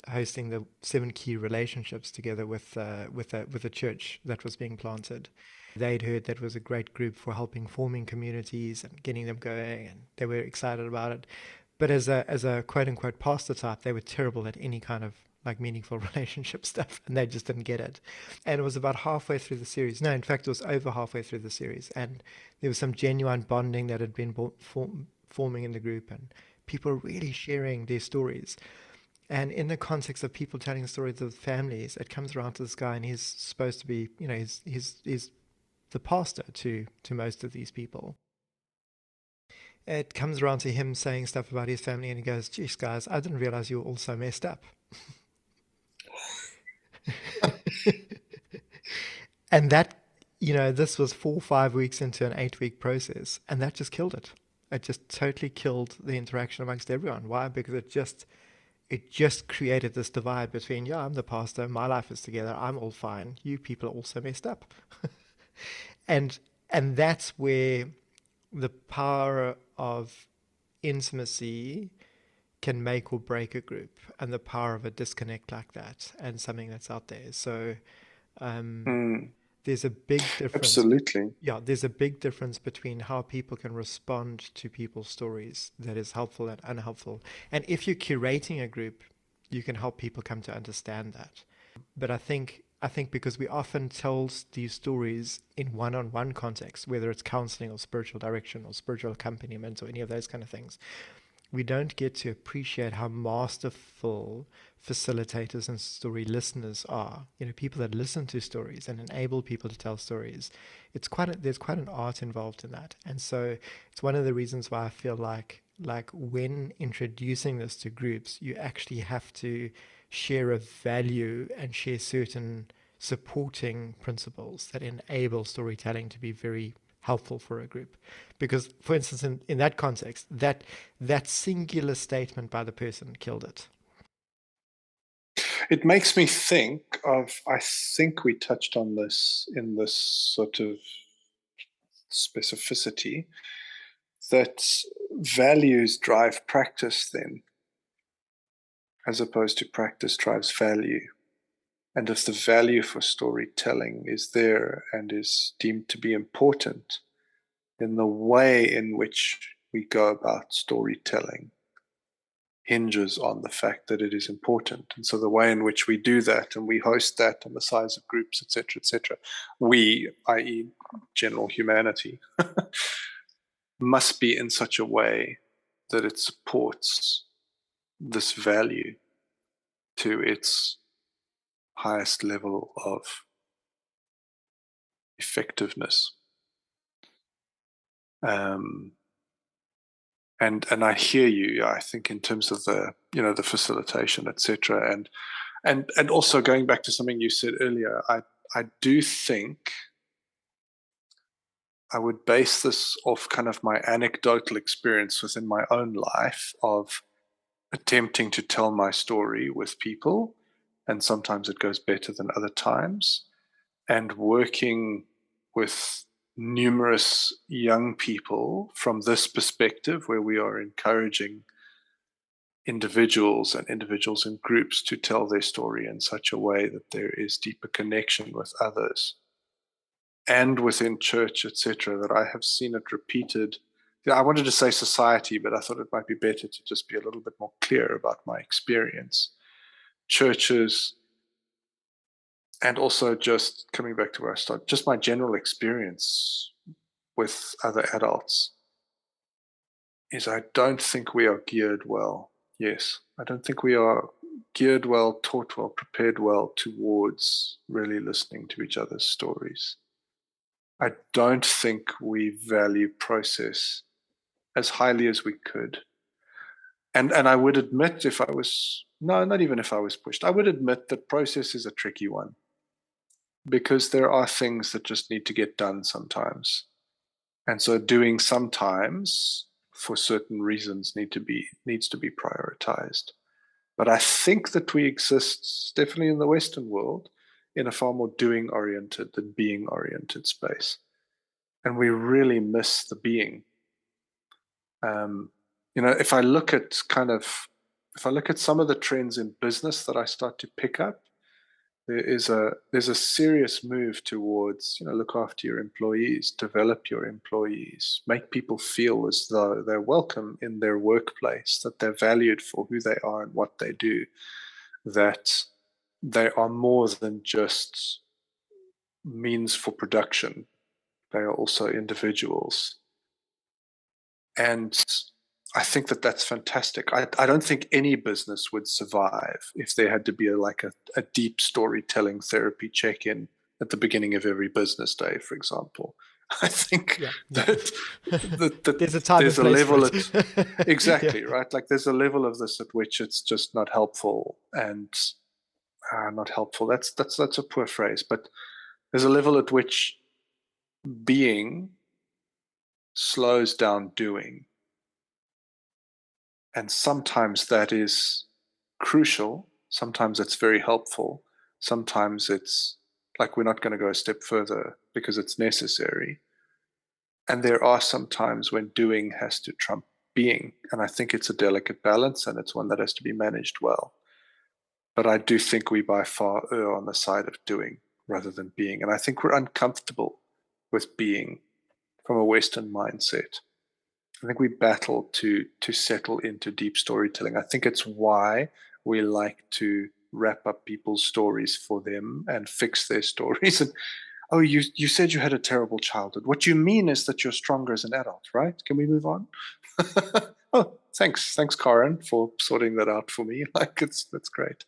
hosting the 7 key relationships together with a church that was being planted. They'd heard that was a great group for helping forming communities and getting them going, and they were excited about it. But as a quote unquote pastor type, they were terrible at any kind of like meaningful relationship stuff, and they just didn't get it. And it was about halfway through the series. No, in fact, it was over halfway through the series, and there was some genuine bonding that had been forming in the group, and people really sharing their stories. And in the context of people telling stories of families, it comes around to this guy, and he's supposed to be, he's the pastor to most of these people. It comes around to him saying stuff about his family, and he goes, "Geez, guys, I didn't realize you were all so messed up." And that, this was 4 or 5 weeks into an 8-week process, and that just killed it. It just totally killed the interaction amongst everyone. Why? Because it just created this divide between, yeah, I'm the pastor, my life is together, I'm all fine. You people are also messed up. and and that's where the power of intimacy can make or break a group, and the power of a disconnect like that and something that's out there. So Mm, there's a big difference. absolutely. Yeah, there's a big difference between how people can respond to people's stories that is helpful and unhelpful. And if you're curating a group, you can help people come to understand that. But I think because we often tell these stories in one-on-one context, whether it's counseling or spiritual direction or spiritual accompaniment or any of those kind of things, we don't get to appreciate how masterful facilitators and story listeners are. People that listen to stories and enable people to tell stories. There's quite an art involved in that, and so it's one of the reasons why I feel like when introducing this to groups, you actually have to share a value and share certain supporting principles that enable storytelling to be very helpful for a group. Because, for instance, in that context, that singular statement by the person killed it. It makes me think of, I think we touched on this in this sort of specificity, that values drive practice then, as opposed to practice drives value. And if the value for storytelling is there and is deemed to be important, then the way in which we go about storytelling hinges on the fact that it is important. And so the way in which we do that and we host that and the size of groups, etc., we, i.e., general humanity, must be in such a way that it supports this value to its highest level of effectiveness. Um, and I hear you. I think in terms of the facilitation, etc., and also going back to something you said earlier, I do think I would base this off kind of my anecdotal experience within my own life of attempting to tell my story with people and sometimes it goes better than other times. And working with numerous young people from this perspective, where we are encouraging individuals and individuals in groups to tell their story in such a way that there is deeper connection with others and within church, etc., that I have seen it repeated. I wanted to say society, but I thought it might be better to just be a little bit more clear about my experience. Churches, and also just coming back to where I started, just my general experience with other adults, is I don't think we are geared well. Yes, I don't think we are geared well, taught well, prepared well towards really listening to each other's stories. I don't think we value process as highly as we could. And I would admit, if I was, no, not even if I was pushed, I would admit that process is a tricky one, because there are things that just need to get done sometimes. And so doing sometimes for certain reasons needs to be prioritized. But I think that we exist, definitely in the Western world, in a far more doing oriented than being oriented space. And we really miss the being. If I look at some of the trends in business that I start to pick up, there's a serious move towards, look after your employees, develop your employees, make people feel as though they're welcome in their workplace, that they're valued for who they are and what they do, that they are more than just means for production. They are also individuals. And I think that that's fantastic. I don't think any business would survive if there had to be a deep storytelling therapy check-in at the beginning of every business day, for example. I think that there's a time there's and a place level for it. exactly, right? Like there's a level of this at which it's just not helpful and not helpful. That's a poor phrase, but there's a level at which being slows down doing. And sometimes that is crucial. Sometimes it's very helpful. Sometimes it's like we're not going to go a step further because it's necessary. And there are some times when doing has to trump being. And I think it's a delicate balance, and it's one that has to be managed well. But I do think we by far err on the side of doing rather than being. And I think we're uncomfortable with being from a Western mindset. I think we battle to settle into deep storytelling. I think it's why we like to wrap up people's stories for them and fix their stories. And oh, you said you had a terrible childhood. What you mean is that you're stronger as an adult, right? Can we move on? Oh, thanks, Karen, for sorting that out for me. That's great.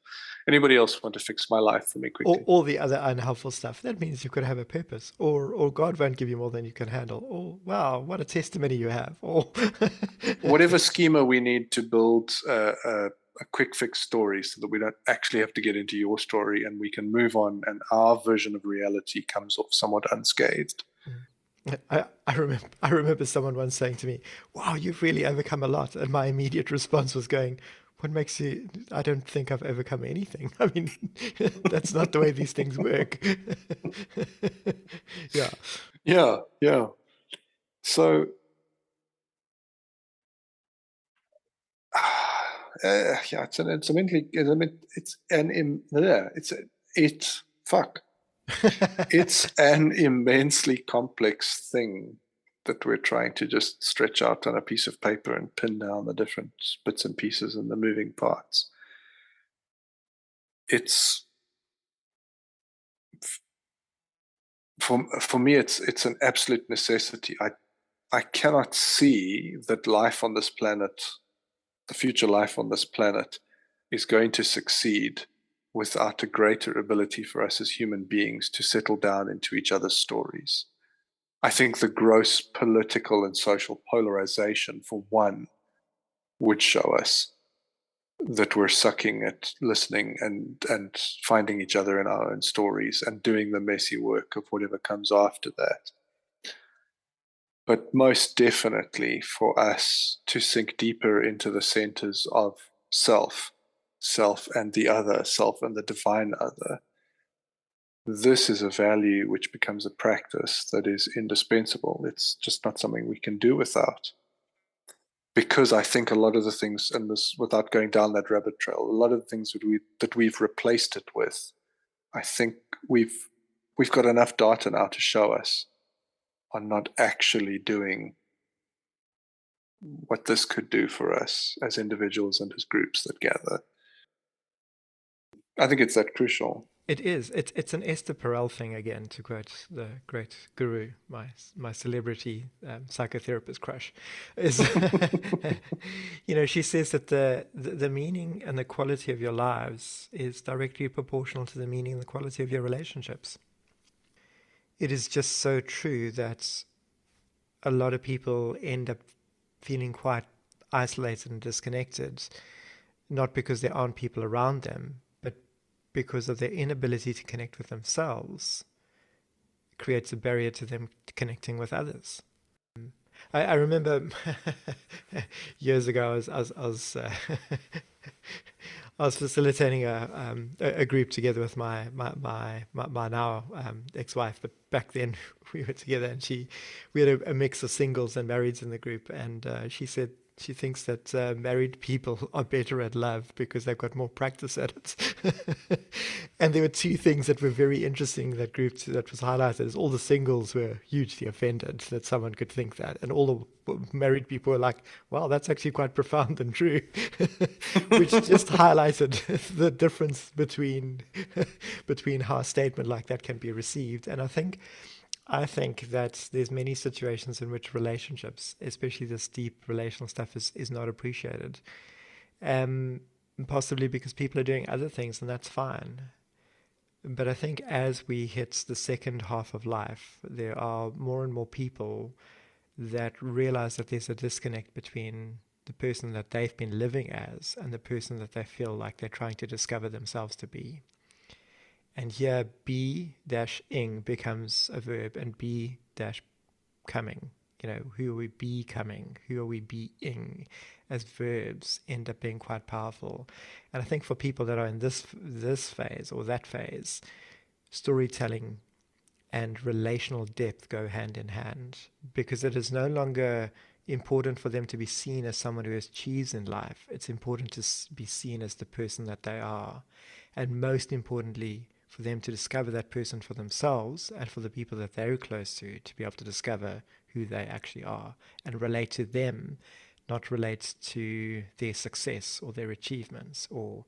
Anybody else want to fix my life for me quickly? All the other unhelpful stuff. That means you could have a purpose, or God won't give you more than you can handle. Or wow, what a testimony you have. Or whatever schema we need to build a quick fix story so that we don't actually have to get into your story and we can move on and our version of reality comes off somewhat unscathed. I remember someone once saying to me, "Wow, you've really overcome a lot," and my immediate response was going, "What makes you? I don't think I've overcome anything. I mean, that's not the way these things work." Yeah. Yeah. So, yeah, it's an immensely complex thing that we're trying to just stretch out on a piece of paper and pin down the different bits and pieces and the moving parts. It's for me, it's an absolute necessity. I cannot see that life on this planet, the future life on this planet, is going to succeed without a greater ability for us as human beings to settle down into each other's stories. I think the gross political and social polarization, for one, would show us that we're sucking at listening and finding each other in our own stories and doing the messy work of whatever comes after that. But most definitely for us to sink deeper into the centers of self self and the other, self and the divine other. This is a value which becomes a practice that is indispensable. It's just not something we can do without. Because I think a lot of the things, and this without going down that rabbit trail, a lot of the things that we've replaced it with, I think we've got enough data now to show us are not actually doing what this could do for us as individuals and as groups that gather. I think it's that crucial. It is. It's an Esther Perel thing again, to quote the great guru, my celebrity psychotherapist crush. Is she says that the meaning and the quality of your lives is directly proportional to the meaning and the quality of your relationships. It is just so true that a lot of people end up feeling quite isolated and disconnected, not because there aren't people around them, but because of their inability to connect with themselves. It creates a barrier to them connecting with others. I remember years ago I was facilitating a group together with my now ex-wife, but back then we were together, and we had a mix of singles and marrieds in the group, and she said she thinks that married people are better at love because they've got more practice at it. And there were two things that were very interesting in that group that was highlighted. Is all the singles were hugely offended that someone could think that, and all the married people were like, wow, that's actually quite profound and true. Which just highlighted the difference between how a statement like that can be received. And I think that there's many situations in which relationships, especially this deep relational stuff, is not appreciated. Possibly because people are doing other things, and that's fine. But I think as we hit the second half of life, there are more and more people that realize that there's a disconnect between the person that they've been living as and the person that they feel like they're trying to discover themselves to be. And here be-ing becomes a verb, and be-coming. Who are we becoming? Who are we being? As verbs end up being quite powerful. And I think for people that are in this phase or that phase, storytelling and relational depth go hand in hand, because it is no longer important for them to be seen as someone who has achieved in life. It's important to be seen as the person that they are. And most importantly, for them to discover that person for themselves, and for the people that they're close to be able to discover who they actually are and relate to them, not relate to their success or their achievements or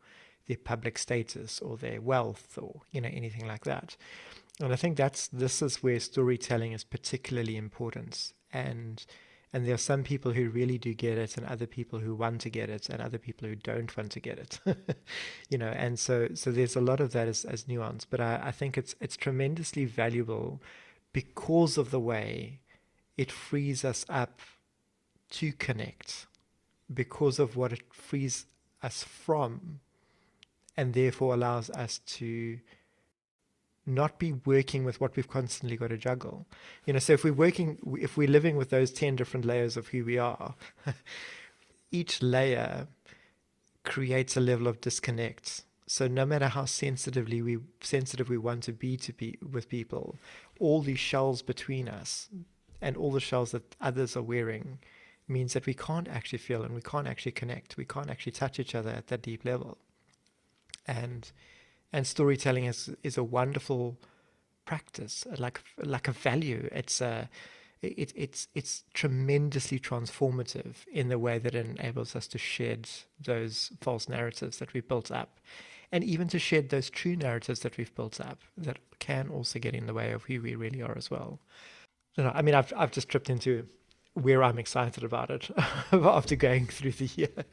their public status or their wealth or anything like that. And I think this is where storytelling is particularly important. And there are some people who really do get it, and other people who want to get it, and other people who don't want to get it. And so there's a lot of that as nuance. But I think it's tremendously valuable because of the way it frees us up to connect, because of what it frees us from, and therefore allows us to not be working with what we've constantly got to juggle. So if we're living with those 10 different layers of who we are, each layer creates a level of disconnect. So no matter how sensitive we want to be with people, all these shells between us and all the shells that others are wearing means that we can't actually feel, and we can't actually connect. We can't actually touch each other at that deep level. And storytelling is a wonderful practice, like a value. It's tremendously transformative in the way that it enables us to shed those false narratives that we've built up, and even to shed those true narratives that we've built up that can also get in the way of who we really are as well. I've just tripped into where I'm excited about it after going through the year.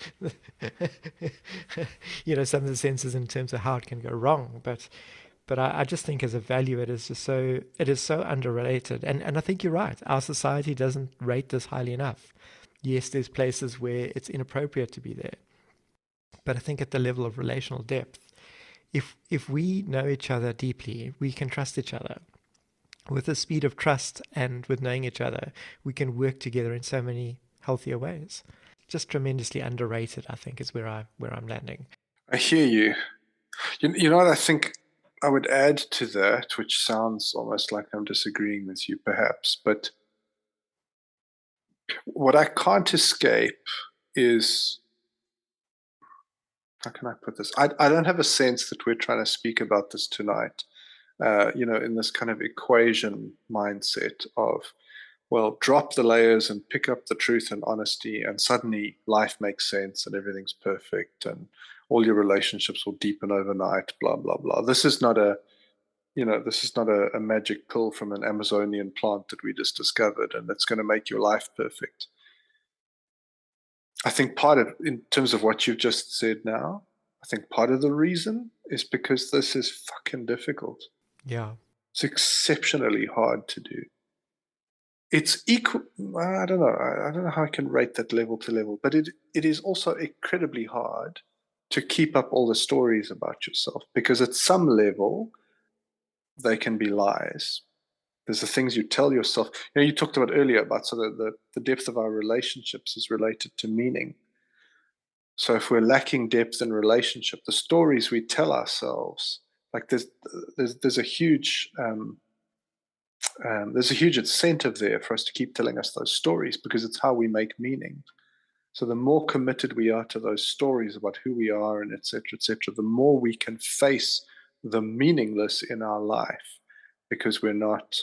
Some of the senses in terms of how it can go wrong, but I just think as a value it is so underrated, and I think you're right. Our society doesn't rate this highly enough. Yes, there's places where it's inappropriate to be there, but I think at the level of relational depth, if we know each other deeply, we can trust each other. With the speed of trust and with knowing each other, we can work together in so many healthier ways. Just tremendously underrated, I think, is where I'm landing. I hear you. You know what I think I would add to that, which sounds almost like I'm disagreeing with you, perhaps, but what I can't escape is, how can I put this? I don't have a sense that we're trying to speak about this tonight, in this kind of equation mindset of, well, drop the layers and pick up the truth and honesty, and suddenly life makes sense and everything's perfect and all your relationships will deepen overnight, blah, blah, blah. This is not a magic pill from an Amazonian plant that we just discovered and that's going to make your life perfect. I think in terms of what you've just said now, I think part of the reason is because this is fucking difficult. Yeah. It's exceptionally hard to do. It's equal. I don't know. I don't know how I can rate that level to level, but it is also incredibly hard to keep up all the stories about yourself, because at some level they can be lies. There's the things you tell yourself. You talked about earlier about sort of the depth of our relationships is related to meaning. So if we're lacking depth in relationship, the stories we tell ourselves, like there's a huge incentive there for us to keep telling us those stories, because it's how we make meaning. So the more committed we are to those stories about who we are and et cetera, the more we can face the meaningless in our life, because we're not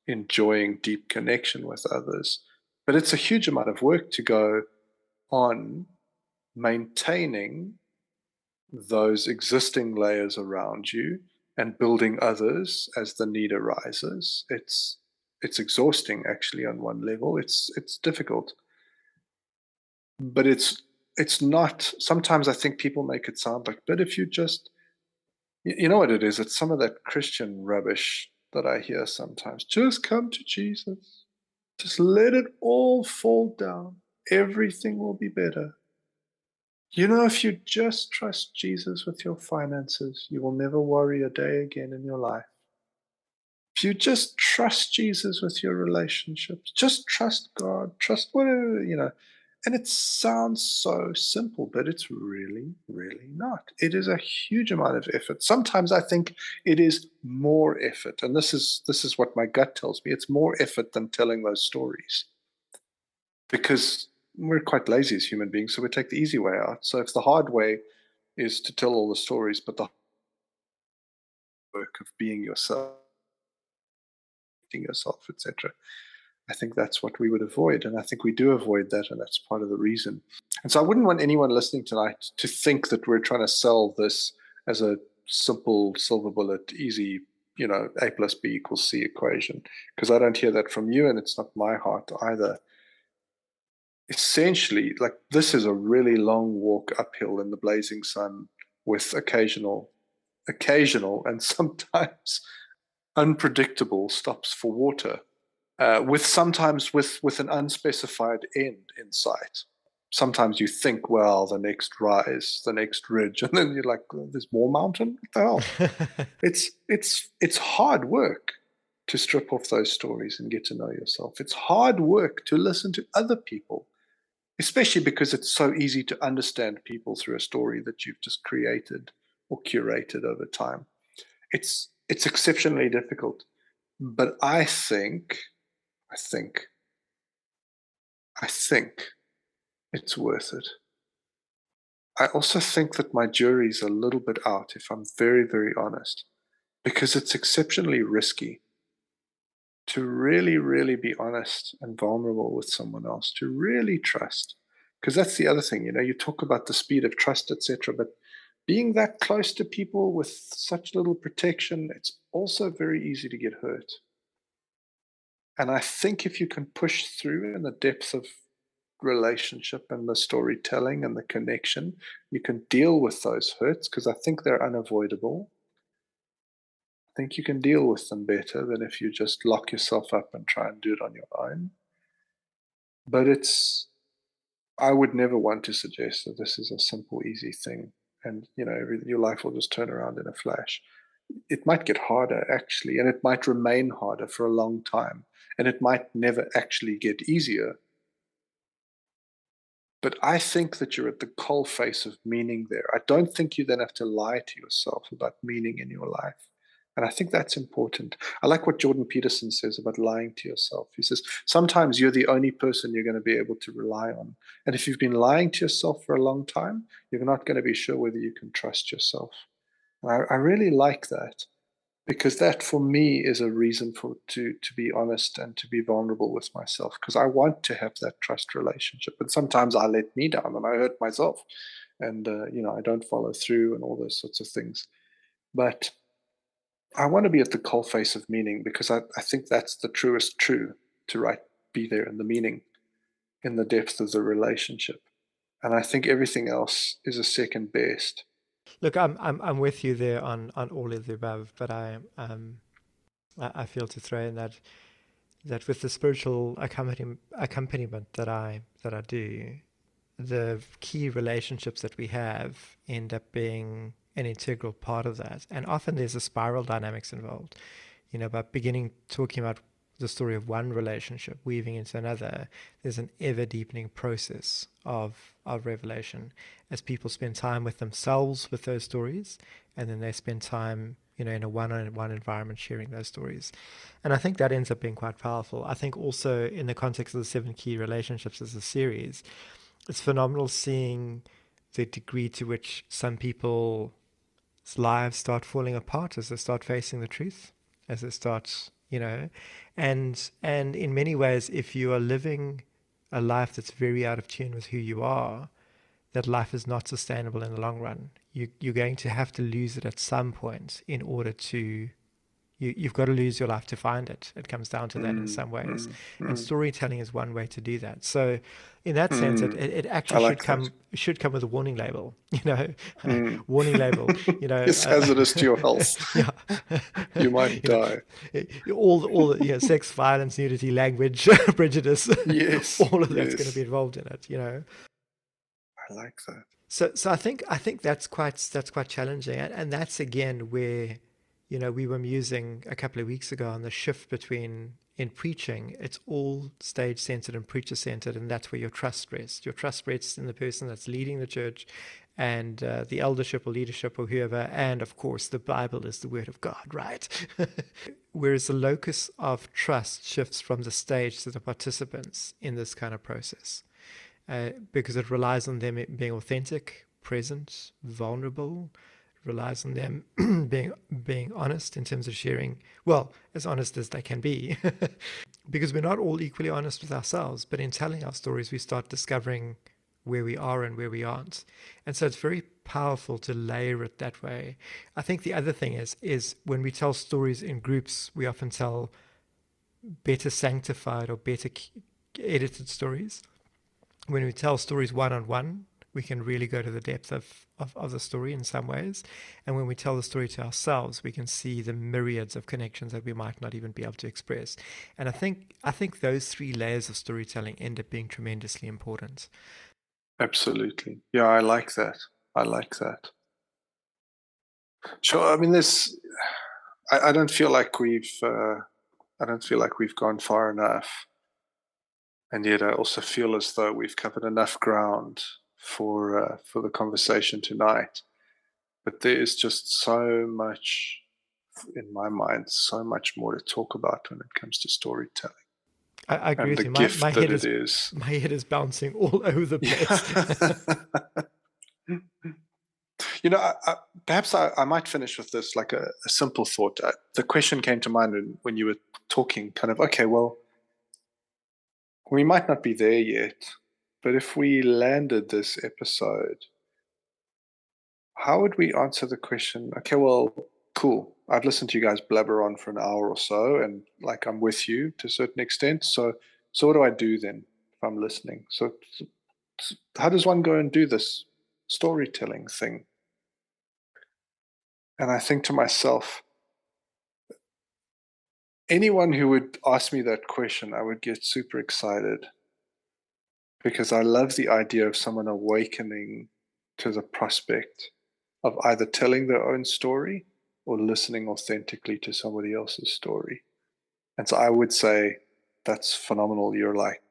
enjoying deep connection with others. But it's a huge amount of work to go on maintaining those existing layers around you and building others as the need arises. It's exhausting, actually. On one level, it's difficult, but it's not. Sometimes I think people make it sound like, but if you just, you know what it is, it's some of that Christian rubbish that I hear sometimes. Just come to Jesus, just let it all fall down, everything will be better. If you just trust Jesus with your finances, you will never worry a day again in your life. If you just trust Jesus with your relationships, just trust God, trust whatever. And it sounds so simple, but it's really, really not. It is a huge amount of effort. Sometimes I think it is more effort. And this is what my gut tells me. It's more effort than telling those stories, because we're quite lazy as human beings, so we take the easy way out. So if the hard way is to tell all the stories, but the work of being yourself, etc., I think that's what we would avoid. And I think we do avoid that, and that's part of the reason. And so I wouldn't want anyone listening tonight to think that we're trying to sell this as a simple silver bullet, easy, A plus B equals C equation, because I don't hear that from you, and it's not my heart either. Essentially, like, this is a really long walk uphill in the blazing sun, with occasional and sometimes unpredictable stops for water, sometimes with an unspecified end in sight. Sometimes you think, well, the next rise, the next ridge, and then you're like, there's more mountain? What the hell? It's hard work to strip off those stories and get to know yourself. It's hard work to listen to other people, especially because it's so easy to understand people through a story that you've just created or curated over time. It's exceptionally difficult, but I think it's worth it. I also think that my jury's a little bit out, if I'm very, very honest, because it's exceptionally risky to really, really be honest and vulnerable with someone else, to really trust. Because that's the other thing, you talk about the speed of trust, etc., but being that close to people with such little protection, it's also very easy to get hurt. And I think if you can push through in the depth of relationship and the storytelling and the connection, you can deal with those hurts, because I think they're unavoidable. I think you can deal with them better than if you just lock yourself up and try and do it on your own. But I would never want to suggest that this is a simple, easy thing, and your life will just turn around in a flash. It might get harder, actually, and it might remain harder for a long time, and it might never actually get easier. But I think that you're at the coalface of meaning there. I don't think you then have to lie to yourself about meaning in your life. And I think that's important. I like what Jordan Peterson says about lying to yourself. He says, sometimes you're the only person you're going to be able to rely on. And if you've been lying to yourself for a long time, you're not going to be sure whether you can trust yourself. And I really like that, because that for me is a reason to be honest and to be vulnerable with myself, because I want to have that trust relationship. But sometimes I let me down and I hurt myself, and I don't follow through and all those sorts of things. But I want to be at the coalface of meaning, because I think that's the truest true, to be there in the meaning, in the depth of the relationship. And I think everything else is a second best. Look, I'm with you there on all of the above, but I feel to throw in that with the spiritual accompaniment that I do, the key relationships that we have end up being an integral part of that. And often there's a spiral dynamics involved, by beginning talking about the story of one relationship, weaving into another, there's an ever deepening process of revelation as people spend time with themselves with those stories, and then they spend time, in a one-on-one environment sharing those stories. And I think that ends up being quite powerful. I think also in the context of the 7 key relationships as a series, it's phenomenal seeing the degree to which some people's lives start falling apart as they start facing the truth, as they start, and in many ways, if you are living a life that's very out of tune with who you are, that life is not sustainable in the long run. You're going to have to lose it at some point in order to you've got to lose your life to find it. It comes down to that in some ways. And storytelling is one way to do that. So in that sense, it actually should come with a warning label, warning label, It's hazardous to your health. Yeah. You might die. All the sex, violence, nudity, language, prejudice, Yes. all of that's going to be involved in it, I like that. So I think that's quite challenging, and that's again where we were musing a couple of weeks ago on the shift between, in preaching, it's all stage centered and preacher centered, and that's where your trust rests. Your trust rests in the person that's leading the church, and the eldership or leadership or whoever, and of course the Bible is the word of God, right? Whereas the locus of trust shifts from the stage to the participants in this kind of process. Because it relies on them being authentic, present, vulnerable, relies on them being honest in terms of sharing, well, as honest as they can be. Because we're not all equally honest with ourselves, but in telling our stories, we start discovering where we are and where we aren't. And so it's very powerful to layer it that way. I think the other thing is when we tell stories in groups, we often tell better sanctified or better edited stories. When we tell stories one-on-one, we can really go to the depth of the story in some ways. And when we tell the story to ourselves, we can see the myriads of connections that we might not even be able to express. And I think those 3 layers of storytelling end up being tremendously important. Absolutely. Yeah, I like that. Sure. I mean, I don't feel like we've gone far enough. And yet I also feel as though we've covered enough ground for the conversation tonight. But there is just so much, in my mind, so much more to talk about when it comes to storytelling. I agree and with the you. gift My that head is. My head is bouncing all over the place. Perhaps I might finish with this, like a simple thought. The question came to mind when you were talking, kind of, okay, well, we might not be there yet, but if we landed this episode, how would we answer the question? Okay, well, cool. I've listened to you guys blabber on for an hour or so, and like I'm with you to a certain extent. So what do I do then if I'm listening? So how does one go and do this storytelling thing? And I think to myself, anyone who would ask me that question, I would get super excited, because I love the idea of someone awakening to the prospect of either telling their own story or listening authentically to somebody else's story. And so I would say, that's phenomenal. You're like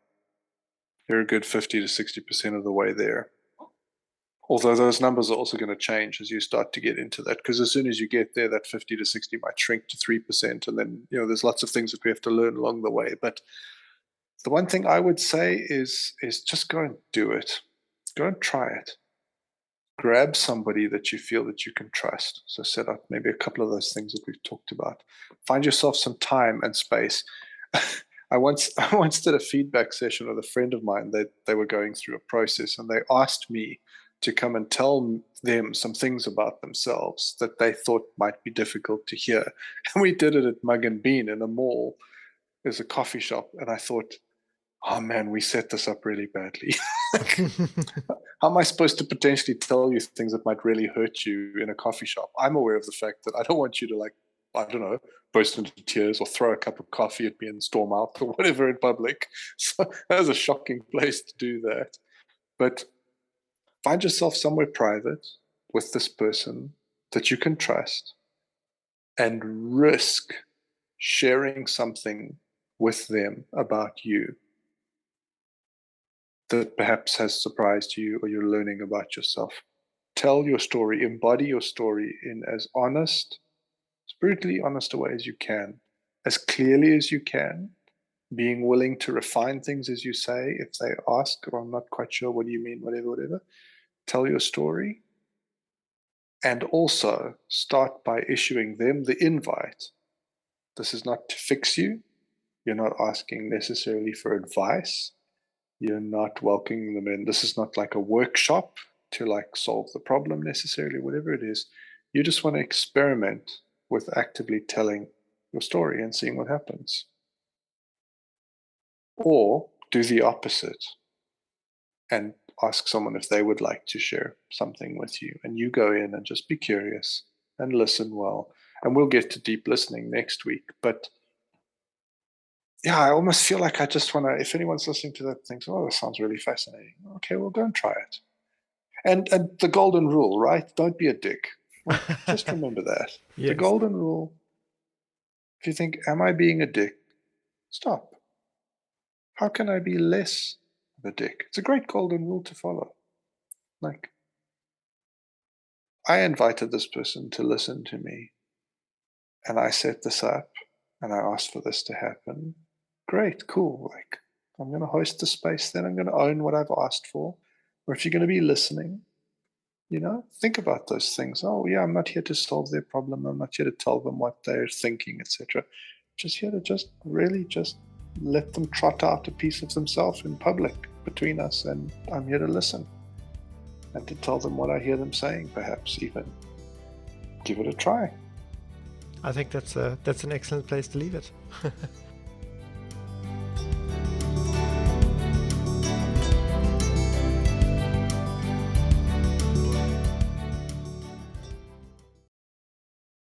You're a good 50 to 60% of the way there. Although those numbers are also going to change as you start to get into that, because as soon as you get there, that 50 to 60 might shrink to 3%. And then, there's lots of things that we have to learn along the way. But the one thing I would say is just go and do it. Go and try it. Grab somebody that you feel that you can trust. So set up maybe a couple of those things that we've talked about. Find yourself some time and space. I once did a feedback session with a friend of mine that they were going through a process, and they asked me to come and tell them some things about themselves that they thought might be difficult to hear. And we did it at Mug and Bean in a mall. There's a coffee shop, and I thought, oh man, we set this up really badly. How am I supposed to potentially tell you things that might really hurt you in a coffee shop? I'm aware of the fact that I don't want you to burst into tears or throw a cup of coffee at me and storm out or whatever in public. So that was a shocking place to do that. But find yourself somewhere private with this person that you can trust and risk sharing something with them about you that perhaps has surprised you or you're learning about yourself. Tell your story, embody your story in as honest, brutally honest a way as you can, as clearly as you can, being willing to refine things as you say. If they ask, or I'm not quite sure, what do you mean, whatever, tell your story. And also start by issuing them the invite. This is not to fix you. You're not asking necessarily for advice. You're not welcoming them in. This is not like a workshop to solve the problem necessarily, whatever it is. You just want to experiment with actively telling your story and seeing what happens. Or do the opposite and ask someone if they would like to share something with you. And you go in and just be curious and listen well. And we'll get to deep listening next week. But yeah, I almost feel like I just want to, if anyone's listening to that, thinks, oh, that sounds really fascinating. Okay, well, go and try it. And the golden rule, right? Don't be a dick. Well, just remember that. Yes. The golden rule, if you think, am I being a dick? Stop. How can I be less of a dick? It's a great golden rule to follow. I invited this person to listen to me, and I set this up, and I asked for this to happen. Great, cool. I'm going to host the space, then I'm going to own what I've asked for. Or if you're going to be listening, think about those things. Oh, yeah, I'm not here to solve their problem. I'm not here to tell them what they're thinking, etc. Just here to really let them trot out a piece of themselves in public between us, and I'm here to listen and to tell them what I hear them saying, perhaps even. Give it a try. I think that's an excellent place to leave it.